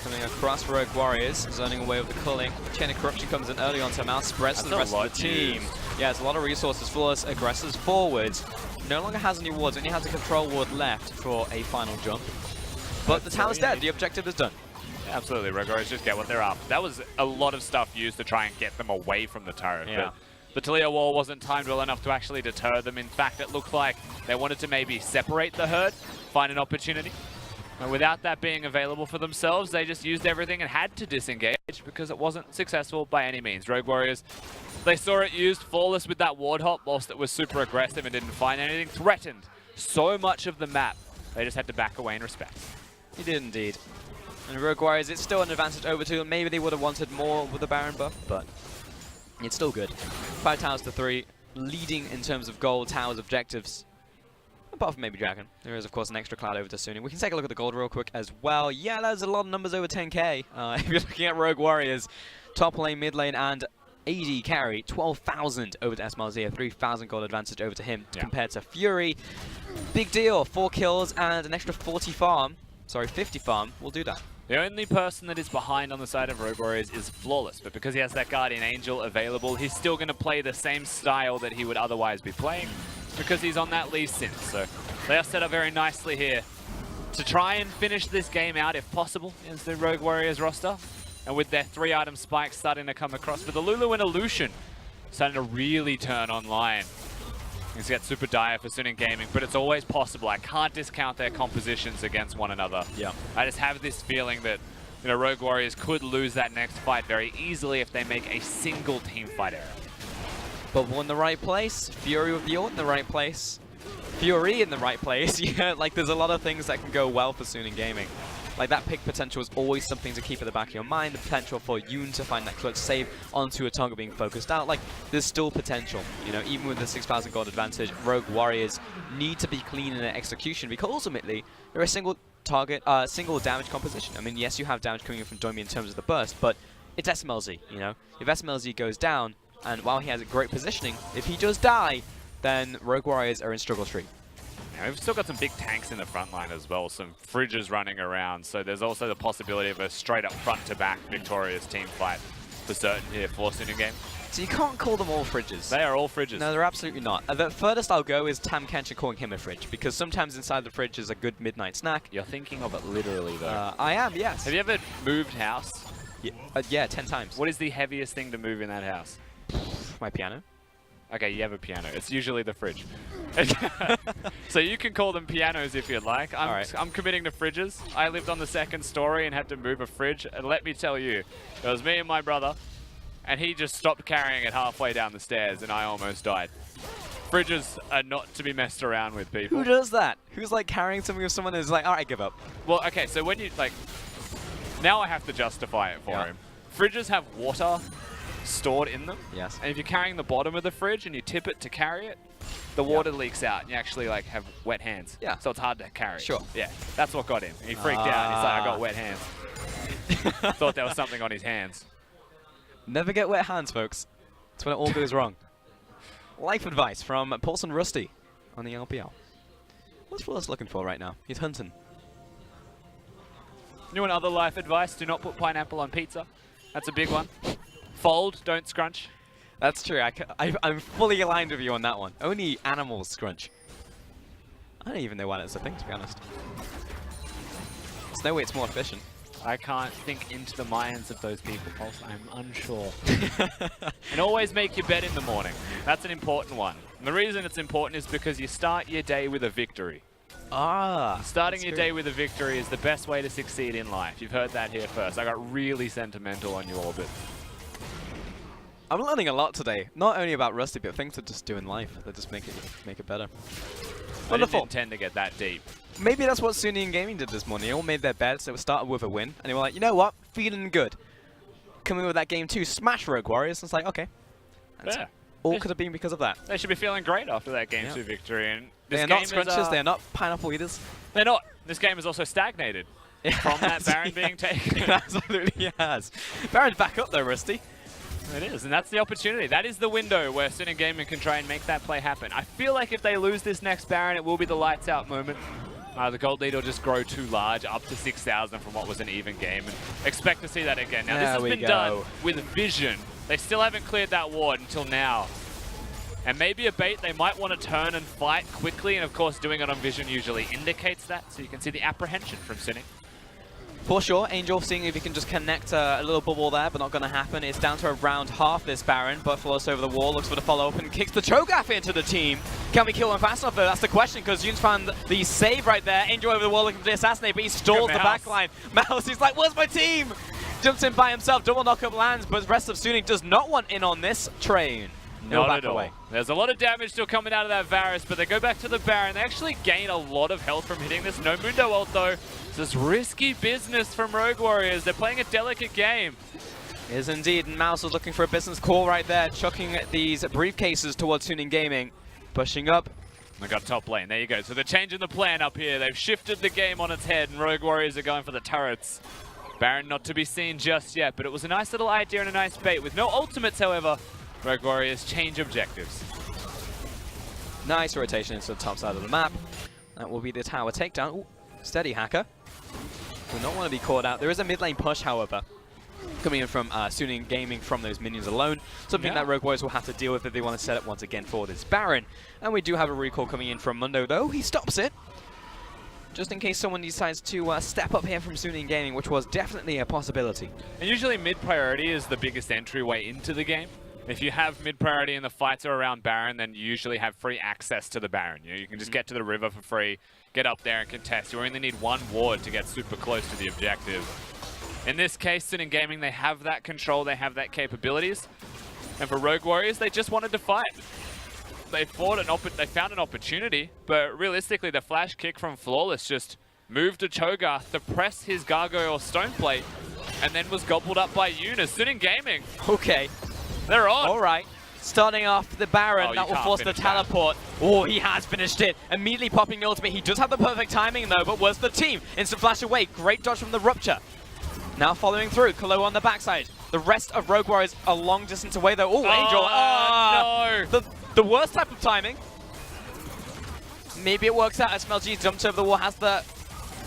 Coming across Rogue Warriors, zoning away with the culling. Chain of Corruption comes in early onto Mouse, spreads to the rest of the team. Yeah, it's a lot of resources. Flawless aggresses forwards. No longer has any wards, only has a control ward left for a final jump. But the tower's dead, the objective is done. Yeah, absolutely, Rogue Warriors just get what they're after. That was a lot of stuff used to try and get them away from the turret. Yeah. But the Talia wall wasn't timed well enough to actually deter them. In fact, it looked like they wanted to maybe separate the herd, find an opportunity. And without that being available for themselves, they just used everything and had to disengage because it wasn't successful by any means. Rogue Warriors, they saw it used flawless with that ward hop, whilst it was super aggressive and didn't find anything. Threatened so much of the map, they just had to back away in respect. He did indeed. And Rogue Warriors, it's still an advantage over to them. Maybe they would have wanted more with the Baron buff, but it's still good. 5 towers to 3, leading in terms of gold, towers, objectives. Apart from maybe Dragon. There is, of course, an extra cloud over to Suning. We can take a look at the gold real quick as well. Yeah, there's a lot of numbers over 10k. If you're looking at Rogue Warriors, top lane, mid lane, and AD carry, 12,000 over to SMLZ, a 3,000 gold advantage over to him compared to Fury. Big deal, 4 kills and an extra 50 farm will do that. The only person that is behind on the side of Rogue Warriors is Flawless, but because he has that Guardian Angel available, he's still going to play the same style that he would otherwise be playing, because he's on that Lee Sin. So they are set up very nicely here to try and finish this game out if possible as the Rogue Warriors roster. And with their 3-item spikes starting to come across, but the Lulu and Illusion starting to really turn online. It's get super dire for Suning Gaming, but it's always possible. I can't discount their compositions against one another. Yeah. I just have this feeling that Rogue Warriors could lose that next fight very easily if they make a single team fight error. Bubble in the right place, Fury with the ult in the right place, Fury in the right place. Yeah, like there's a lot of things that can go well for Suning Gaming. Like that pick potential is always something to keep at the back of your mind. The potential for Yoon to find that clutch save onto a target being focused out. Like there's still potential, even with the 6,000 gold advantage. Rogue Warriors need to be clean in their execution because ultimately they're a single target, single damage composition. I mean, yes, you have damage coming in from Domi in terms of the burst, but it's SMLZ. If SMLZ goes down, and while he has a great positioning, if he does die, then Rogue Warriors are in struggle street. Yeah, we've still got some big tanks in the front line as well, some fridges running around, so there's also the possibility of a straight up front-to-back victorious team fight for certain here for Suning Game. So you can't call them all fridges. They are all fridges. No, they're absolutely not. The furthest I'll go is Tam Kench calling him a fridge, because sometimes inside the fridge is a good midnight snack. You're thinking of it literally, though. I am, yes. Have you ever moved house? Yeah, 10 times. What is the heaviest thing to move in that house? My piano. Okay, you have a piano. It's usually the fridge. So you can call them pianos if you'd like. I'm committing to fridges. I lived on the 2nd story and had to move a fridge. And let me tell you, it was me and my brother, and he just stopped carrying it halfway down the stairs, and I almost died. Fridges are not to be messed around with, people. Who does that? Who's like carrying something with someone who's like, all right, give up? Well, okay, so when you, now I have to justify it for him. Fridges have water stored in them. Yes. And if you're carrying the bottom of the fridge and you tip it to carry it, the water leaks out and you actually have wet hands. Yeah. So it's hard to carry. Sure. Yeah. That's what got him. He freaked out and he's like, I got wet hands. Thought there was something on his hands. Never get wet hands, folks. That's when it all goes wrong. Life advice from Paulson Rusty on the LPL. What's Flawless looking for right now? He's hunting. You want other life advice? Do not put pineapple on pizza. That's a big one. Fold, don't scrunch. That's true. I'm fully aligned with you on that one. Only animals scrunch. I don't even know why that's a thing, to be honest. There's no way it's more efficient. I can't think into the minds of those people, Pulse. I'm unsure. And always make your bed in the morning. That's an important one. And the reason it's important is because you start your day with a victory. Starting your day with a victory is the best way to succeed in life. You've heard that here first. I got really sentimental on you, Orbit. I'm learning a lot today. Not only about Rusty, but things to just do in life that just make it better. I didn't intend to get that deep. Maybe that's what Suning Gaming did this morning. They all made their beds. They started with a win, and they were like, you know what? Feeling good. Coming with that game 2, smash Rogue Warriors. It's like, okay. Yeah. All could have been because of that. They should be feeling great after that game 2 victory. And they are not scrunches. They are not pineapple eaters. They're not. This game is also stagnated from that Baron being taken. It absolutely has. Baron's back up though, Rusty. It is, and that's the opportunity. That is the window where Suning Gaming can try and make that play happen. I feel like if they lose this next Baron, it will be the lights out moment. The gold lead will just grow too large, up to 6,000 from what was an even game. And expect to see that again. Now, this has been done with vision. They still haven't cleared that ward until now. And maybe a bait, they might want to turn and fight quickly. And of course, doing it on vision usually indicates that. So you can see the apprehension from Suning. For sure, Angel seeing if he can just connect a little bubble there, but not going to happen. It's down to around half this Baron, but Flawless over the wall, looks for the follow-up and kicks the Cho'Gath into the team. Can we kill him fast enough though? That's the question, because Yoon's found the save right there. Angel over the wall looking for the assassinate, but he stalls the backline. Mouse, he's like, where's my team? Jumps in by himself, double knock-up lands, but the rest of Suning does not want in on this train. No back away. There's a lot of damage still coming out of that Varus, but they go back to the Baron. They actually gain a lot of health from hitting this. No Mundo ult though. This is risky business from Rogue Warriors. They're playing a delicate game. Is indeed, and Mouse was looking for a business call right there, chucking these briefcases towards Suning Gaming. Pushing up. They got top lane, there you go. So they're changing the plan up here. They've shifted the game on its head, and Rogue Warriors are going for the turrets. Baron not to be seen just yet, but it was a nice little idea and a nice bait. With no ultimates, however, Rogue Warriors change objectives. Nice rotation into the top side of the map. That will be the tower takedown. Ooh, steady hacker. Do not want to be caught out. There is a mid lane push, however, coming in from Suning Gaming from those minions alone. Something that Rogue Warriors will have to deal with if they want to set up once again for this Baron. And we do have a recall coming in from Mundo, though. He stops it, just in case someone decides to step up here from Suning Gaming, which was definitely a possibility. And usually mid-priority is the biggest entryway into the game. If you have mid-priority and the fights are around Baron, then you usually have free access to the Baron. You know, you can just get to the river for free, get up there and contest. You only need one ward to get super close to the objective. In this case, Suning Gaming, they have that control, they have that capabilities. And for Rogue Warriors, they just wanted to fight. They found an opportunity, but realistically, the flash kick from Flawless just moved to Cho'Gath to press his Gargoyle Stoneplate, and then was gobbled up by Yoon. Suning Gaming. Okay. They're on. All right. Starting off the Baron, that will force the teleport. Oh, he has finished it. Immediately popping the ultimate. He does have the perfect timing, though, but where's the team? Instant flash away. Great dodge from the Rupture. Now following through, Kalo on the backside. The rest of Rogue Warriors a long distance away, though. Oh, Angel. No. The worst type of timing. Maybe it works out. SMLG jumps over the wall, has the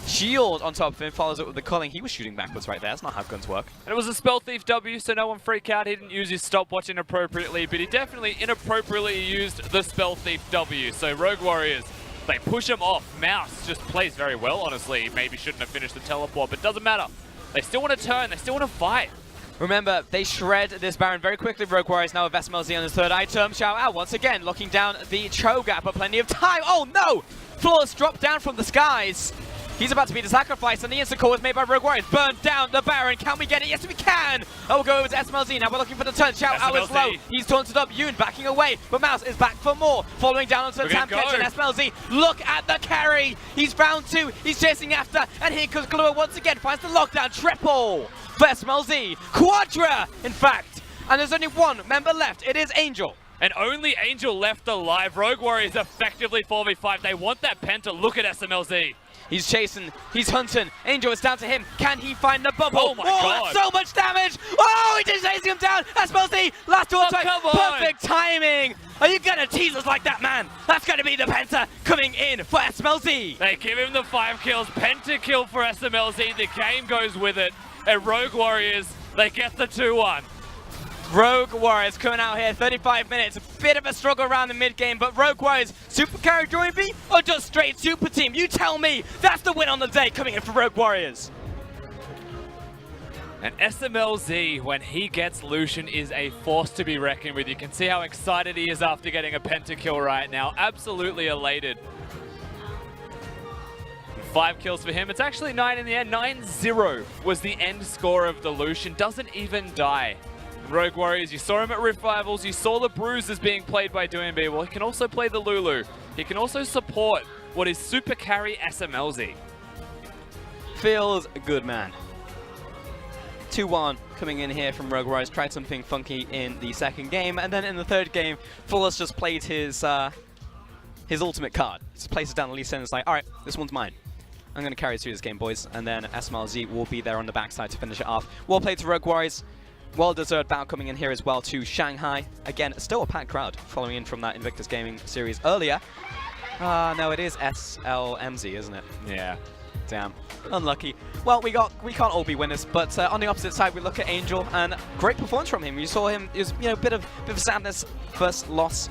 shield on top of him, follows it with the culling. He was shooting backwards right there. That's not how guns work. And it was a Spell Thief W, so no one freak out. He didn't use his stopwatch inappropriately, but he definitely inappropriately used the Spell Thief W. So Rogue Warriors, they push him off. Mouse just plays very well, honestly. Maybe shouldn't have finished the teleport, but doesn't matter. They still want to turn. They still want to fight. Remember, they shred this Baron very quickly. Rogue Warriors now with SMLZ on his third item. Xiao out once again, locking down the Cho'Gath, but plenty of time. Oh no! Flawless dropped down from the skies. He's about to be the sacrifice, and the instant call was made by Rogue Warriors. Burned down the Baron. Can we get it? Yes, we can! Oh, we'll go over to SMLZ. Now we're looking for the turn. Xiao out is low. He's taunted up. Yoon backing away, but Mouse is back for more. Following down onto the Tam Catch, and SMLZ. Look at the carry. He's round two. He's chasing after, and here comes Glua once again. Finds the lockdown. Triple for SMLZ. Quadra, in fact. And there's only one member left. It is Angel. And only Angel left alive. Rogue Warriors effectively 4v5. They want that Penta. Look at SMLZ. He's chasing, he's hunting. Angel, it's down to him. Can he find the bubble? Oh my God. That's so much damage. Oh, he's just chasing him down. SMLZ, last auto. Come on. Perfect timing. Are you gonna tease us like that, man? That's gonna be the Penta coming in for SMLZ. They give him the 5 kills. Penta kill for SMLZ. The game goes with it. And Rogue Warriors, they get the 2-1. Rogue Warriors coming out here, 35 minutes. A bit of a struggle around the mid game, but Rogue Warriors, super carry join B or just straight super team? You tell me. That's the win on the day coming in for Rogue Warriors. And SMLZ, when he gets Lucian, is a force to be reckoned with. You can see how excited he is after getting a pentakill right now. Absolutely elated. 5 kills for him. It's actually 9 in the end. 9-0 was the end score of the Lucian. Doesn't even die. Rogue Warriors, you saw him at Rift Rivals, you saw the bruises being played by Doomb. Well, he can also play the Lulu. He can also support what is super carry SMLZ. Feels good, man. 2-1 coming in here from Rogue Warriors. Tried something funky in the second game, and then in the third game, Flawless just played his ultimate card. Just places down the Lee Sin and it's like, all right, this one's mine. I'm going to carry it through this game, boys. And then SMLZ will be there on the backside to finish it off. Well played to Rogue Warriors. Well-deserved bout coming in here as well to Shanghai. Again, still a packed crowd following in from that Invictus Gaming series earlier. No, it is SLMZ, isn't it? Yeah. Damn. Unlucky. Well, we can't all be winners, but on the opposite side, we look at Angel, and great performance from him. You saw him, it was, you know, a bit of sadness, first loss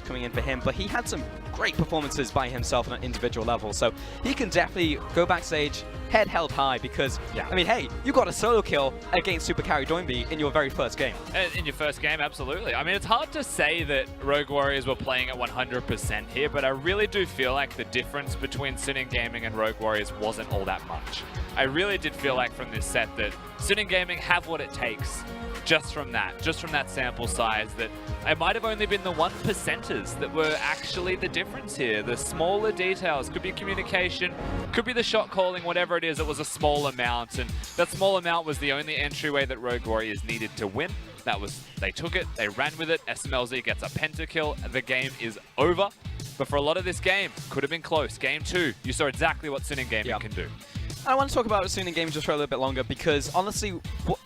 coming in for him, but he had some great performances by himself on an individual level, so he can definitely go backstage, head held high because, I mean, hey, you got a solo kill against Super Carry Doinby in your very first game. In your first game, absolutely. I mean, it's hard to say that Rogue Warriors were playing at 100% here, but I really do feel like the difference between Suning Gaming and Rogue Warriors wasn't all that much. I really did feel like from this set that Suning Gaming have what it takes just from that sample size, that it might have only been the 1%ers that were actually the difference here. The smaller details, could be communication, could be the shot calling, whatever it is, it was a small amount, and that small amount was the only entryway that Rogue Warriors needed to win. That was, they took it, they ran with it, SMLZ gets a pentakill, the game is over. But for a lot of this game, could have been close. Game 2, you saw exactly what Suning Gaming can do. I want to talk about Suning Gaming just for a little bit longer because honestly,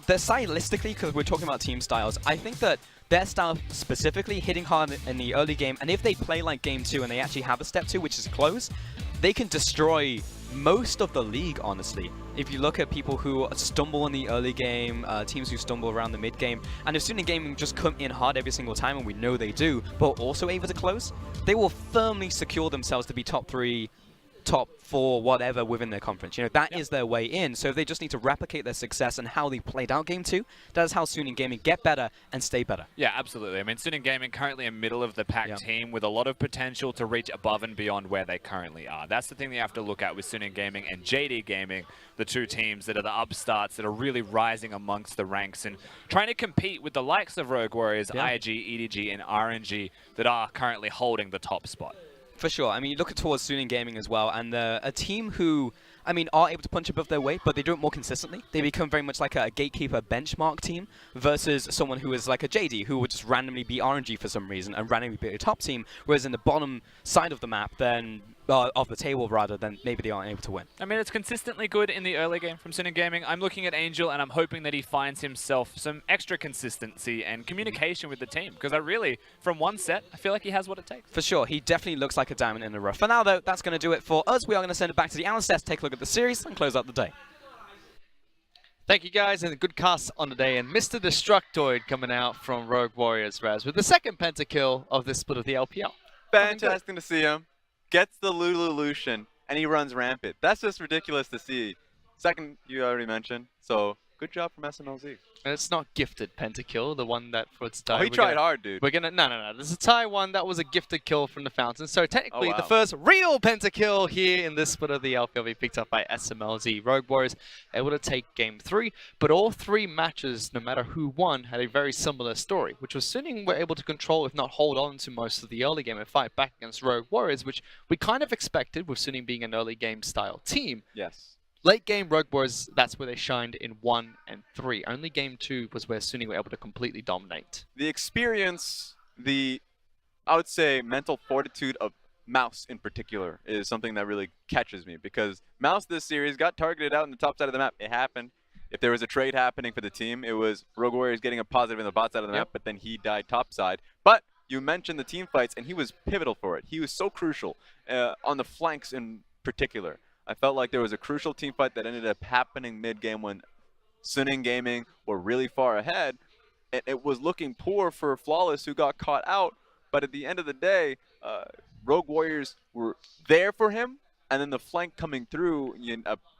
they're stylistically, because we're talking about team styles, I think that their style specifically hitting hard in the early game, and if they play like game 2 and they actually have a step 2, which is close, they can destroy most of the league, honestly. If you look at people who stumble in the early game, teams who stumble around the mid game, and if Suning Gaming just come in hard every single time, and we know they do, but also able to close, they will firmly secure themselves to be top 3, top 4, whatever within their conference. You know, that is their way in. So they just need to replicate their success and how they played out game 2. That is how Suning Gaming get better and stay better. Yeah, absolutely. I mean, Suning Gaming currently a middle of the pack team with a lot of potential to reach above and beyond where they currently are. That's the thing that you have to look at with Suning Gaming and JD Gaming, the two teams that are the upstarts that are really rising amongst the ranks and trying to compete with the likes of Rogue Warriors, IG, EDG, and RNG that are currently holding the top spot. For sure. I mean, you look towards Suning Gaming as well, and a team who, I mean, are able to punch above their weight, but they do it more consistently. They become very much like a gatekeeper benchmark team versus someone who is like a JD, who would just randomly beat RNG for some reason and randomly beat a top team, whereas in the bottom side of the map, then of the table rather, then maybe they aren't able to win. I mean, it's consistently good in the early game from Suning Gaming. I'm looking at Angel and I'm hoping that he finds himself some extra consistency and communication with the team, because I really, from one set, I feel like he has what it takes. For sure, he definitely looks like a diamond in the rough. For now though, that's going to do it for us. We are going to send it back to the analyst desk, take a look at the series and close out the day. Thank you guys, and a good cast on the day, and Mr. Destructoid coming out from Rogue Warriors, Raz, with the second pentakill of this split of the LPL. Fantastic to see him. Gets the Lulution, and he runs rampant. That's just ridiculous to see. Second, you already mentioned, so good job from SMLZ. And it's not gifted pentakill, the one that for its time. Oh, he tried hard, dude. We're gonna no. This is a tie one. That was a gifted kill from the fountain. So technically, the first real pentakill here in this split of the LPL be picked up by SMLZ. Rogue Warriors able to take game 3, but all 3 matches, no matter who won, had a very similar story, which was Suning were able to control, if not hold on to most of the early game and fight back against Rogue Warriors, which we kind of expected with Suning being an early game style team. Yes. Late game, Rogue Warriors, that's where they shined in 1 and 3. Only game 2 was where Suning were able to completely dominate. The experience, I would say, mental fortitude of Mouse in particular is something that really catches me, because Mouse this series got targeted out in the top side of the map. It happened. If there was a trade happening for the team, it was Rogue Warriors getting a positive in the bot side of the map, but then he died top side. But you mentioned the team fights, and he was pivotal for it. He was so crucial on the flanks in particular. I felt like there was a crucial team fight that ended up happening mid-game when Suning Gaming were really far ahead. And it was looking poor for Flawless, who got caught out. But at the end of the day, Rogue Warriors were there for him. And then the flank coming through,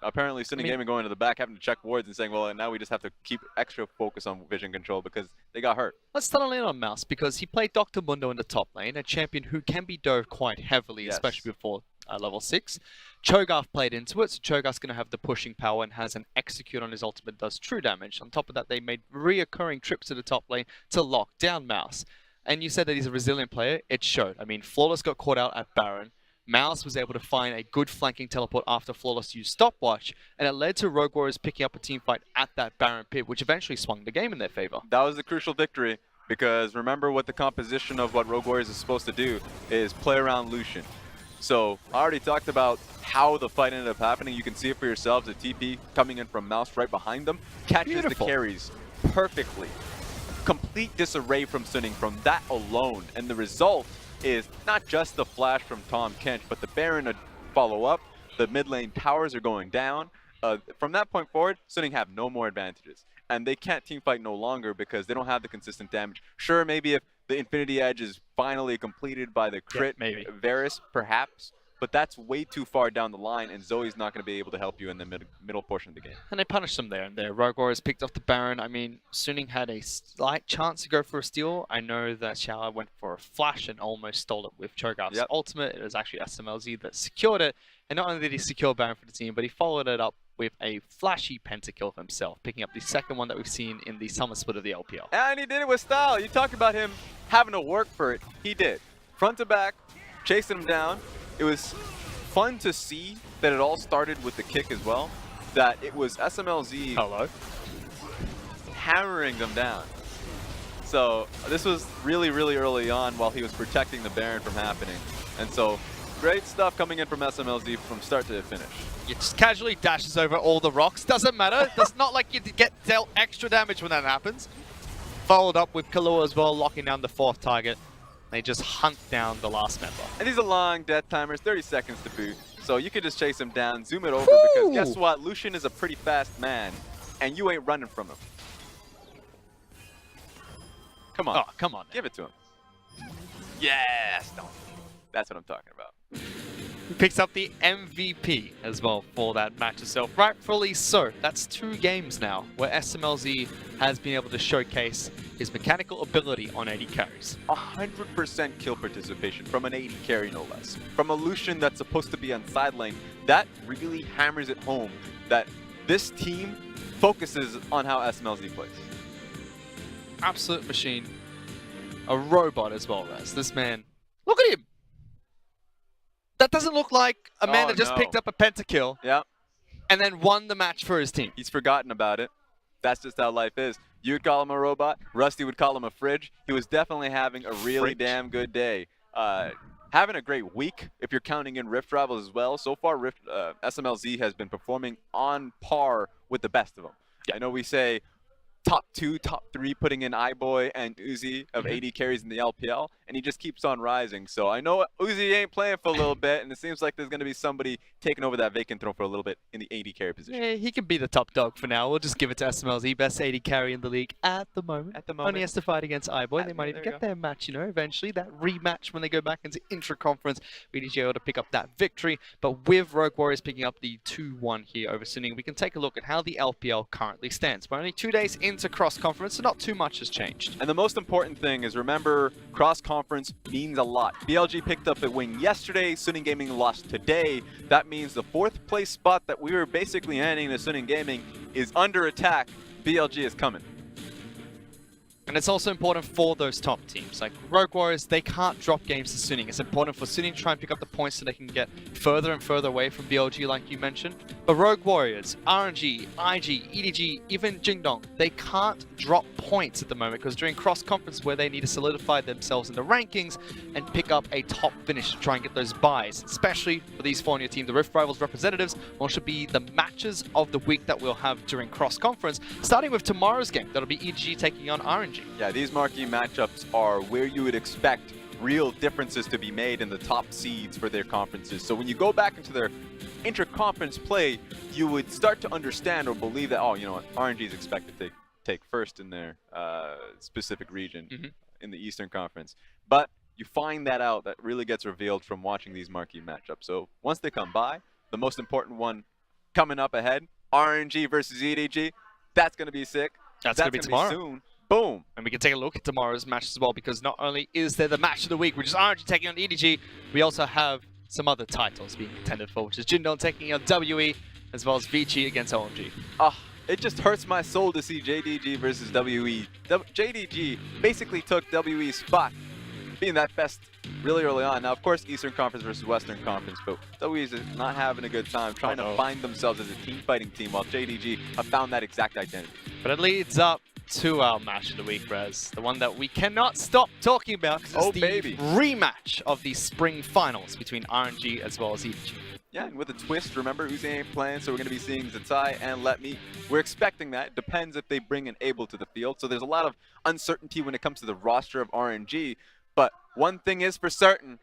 apparently Suning Gaming going to the back, having to check wards and saying, well, now we just have to keep extra focus on vision control because they got hurt. Let's start on in on Mouse, because he played Dr. Mundo in the top lane, a champion who can be dove quite heavily, especially before level 6. Cho'Gath played into it, so Cho'Gath's going to have the pushing power and has an execute on his ultimate, does true damage. On top of that, they made reoccurring trips to the top lane to lock down Mouse. And you said that he's a resilient player. It showed. I mean, Flawless got caught out at Baron. Mouse was able to find a good flanking teleport after Flawless used stopwatch, and it led to Rogue Warriors picking up a team fight at that Baron pit, which eventually swung the game in their favor. That was the crucial victory, because remember what the composition of what Rogue Warriors is supposed to do is play around Lucian. So I already talked about how the fight ended up happening. You can see it for yourselves. The TP coming in from Mouse right behind them catches the carries perfectly. Complete disarray from Suning from that alone, and the result is not just the flash from Tom Kench, but the Baron follow up. The mid lane towers are going down. From that point forward, Suning have no more advantages, and they can't team fight no longer because they don't have the consistent damage. Sure, maybe if the Infinity Edge is finally completed by the crit Varus, perhaps, but that's way too far down the line, and Zoe's not going to be able to help you in the middle portion of the game. And they punished them there and there. Rogue Warriors picked off the Baron. I mean, Suning had a slight chance to go for a steal. I know that Xiao went for a flash and almost stole it with Cho'Gath's ultimate. It was actually SMLZ that secured it. And not only did he secure Baron for the team, but he followed it up with a flashy pentakill himself, picking up the second one that we've seen in the Summer Split of the LPL. And he did it with style. You talk about him having to work for it. He did. Front to back, chasing him down. It was fun to see that it all started with the kick as well. That it was SMLZ hammering them down. So this was really, really early on while he was protecting the Baron from happening. And so great stuff coming in from SMLZ from start to finish. He just casually dashes over all the rocks. Doesn't matter. It's not like you get dealt extra damage when that happens. Followed up with Kahlua as well, locking down the 4th target. They just hunt down the last member. And these are long death timers, 30 seconds to boot. So you could just chase him down, zoom it over, because guess what? Lucian is a pretty fast man, and you ain't running from him. Come on. Oh, come on. Give it to him. Yes! That's what I'm talking about. He picks up the MVP as well for that match itself. Rightfully so. That's 2 games now where SMLZ has been able to showcase his mechanical ability on AD carries. 100% kill participation from an AD carry, no less. From a Lucian that's supposed to be on side lane, that really hammers it home that this team focuses on how SMLZ plays. Absolute machine. A robot as well, Raz. This man, look at him! That doesn't look like a man that just picked up a pentakill and then won the match for his team. He's forgotten about it. That's just how life is. You would call him a robot. Rusty would call him a fridge. He was definitely having a really damn good day. Having a great week if you're counting in Rift rivals as well. So far, SMLZ has been performing on par with the best of them. I know we say top 2, top 3 putting in iBoy and Uzi of AD carries in the LPL, and he just keeps on rising. So I know Uzi ain't playing for a little bit, and it seems like there's going to be somebody taking over that vacant throne for a little bit in the AD carry position. Yeah, he can be the top dog for now. We'll just give it to SMLZ, best AD carry in the league at the moment. Only has to fight against iBoy. They might even get their match, you know, eventually. That rematch when they go back into intra-conference. BDG able to pick up that victory. But with Rogue Warriors picking up the 2-1 here over Suning, we can take a look at how the LPL currently stands. We're only 2 days into cross-conference, so not too much has changed. And the most important thing is, remember, cross-conference means a lot. BLG picked up a win yesterday. Suning Gaming lost today. That means the 4th place spot that we were basically handing to Suning Gaming is under attack. BLG is coming. And it's also important for those top teams. Like Rogue Warriors, they can't drop games to Suning. It's important for Suning to try and pick up the points so they can get further and further away from BLG, like you mentioned. But Rogue Warriors, RNG, IG, EDG, even Jingdong, they can't drop points at the moment because during cross-conference where they need to solidify themselves in the rankings and pick up a top finish to try and get those buys, especially for these 4 new teams, the Rift Rivals representatives, will should be the matches of the week that we'll have during cross-conference, starting with tomorrow's game. That'll be EDG taking on RNG. Yeah, these marquee matchups are where you would expect real differences to be made in the top seeds for their conferences. So when you go back into their inter-conference play, you would start to understand or believe that, oh, you know what, RNG is expected to take first in their specific region in the Eastern Conference. But you find that out, that really gets revealed from watching these marquee matchups. So once they come by, the most important one coming up ahead, RNG versus EDG, that's going to be sick. That's going to be tomorrow. Soon. Boom. And we can take a look at tomorrow's match as well, because not only is there the match of the week, which is RNG taking on EDG, we also have some other titles being contended for, which is Jindon taking on WE, as well as Vici against OMG. It just hurts my soul to see JDG versus WE. JDG basically took WE's spot, being that best really early on. Now, of course, Eastern Conference versus Western Conference, but WE's not having a good time trying to find themselves as a team-fighting team, while JDG have found that exact identity. But it leads up to our match of the week, Rez. The one that we cannot stop talking about, because it's the rematch of the spring finals between RNG as well as EDG. Yeah, and with a twist, remember, Uzi ain't playing, so we're going to be seeing Zatai and Let Me. We're expecting that. It depends if they bring an Able to the field. So there's a lot of uncertainty when it comes to the roster of RNG. But one thing is for certain,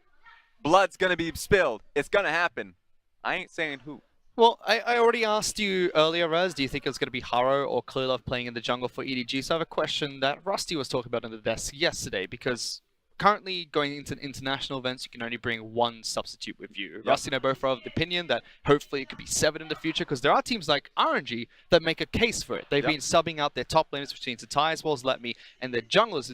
blood's going to be spilled. It's going to happen. I ain't saying who. Well, I already asked you earlier, Raz, do you think it's going to be Haro or Clearlove playing in the jungle for EDG? So I have a question that Rusty was talking about on the desk yesterday, because currently going into international events, you can only bring one substitute with you. Rusty and I both are of the opinion that hopefully it could be 7 in the future, because there are teams like RNG that make a case for it. They've been subbing out their top laners between Zatai as well as Let Me, and their junglers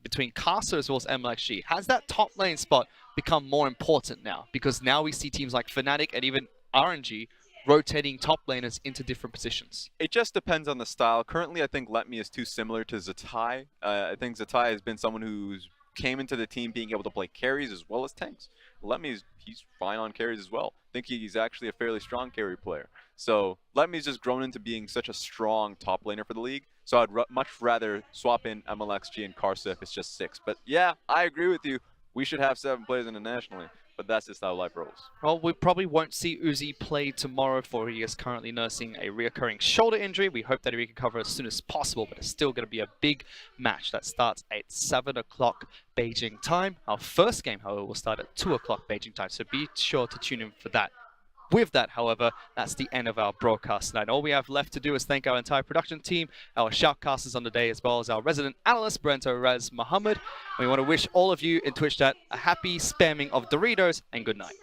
between Caster as well as MLXG. Has that top lane spot become more important now? Because now we see teams like Fnatic and even RNG rotating top laners into different positions. It just depends on the style. Currently, I think Let Me is too similar to Zatai. I think Zatai has been someone who's came into the team being able to play carries as well as tanks. Let Me, he's fine on carries as well. I think he's actually a fairly strong carry player. So Let Me's just grown into being such a strong top laner for the league. So I'd much rather swap in MLXG and Karsa if it's just 6. But yeah, I agree with you. We should have 7 players internationally. But that's just how life rolls. Well, we probably won't see Uzi play tomorrow, for he is currently nursing a reoccurring shoulder injury. We hope that he can recover as soon as possible, but it's still going to be a big match that starts at 7 o'clock Beijing time. Our first game, however, will start at 2 o'clock Beijing time, so be sure to tune in for that. With that, however, that's the end of our broadcast tonight. All we have left to do is thank our entire production team, our shoutcasters on the day, as well as our resident analyst, Brento Raz Muhammad. We want to wish all of you in Twitch chat a happy spamming of Doritos and good night.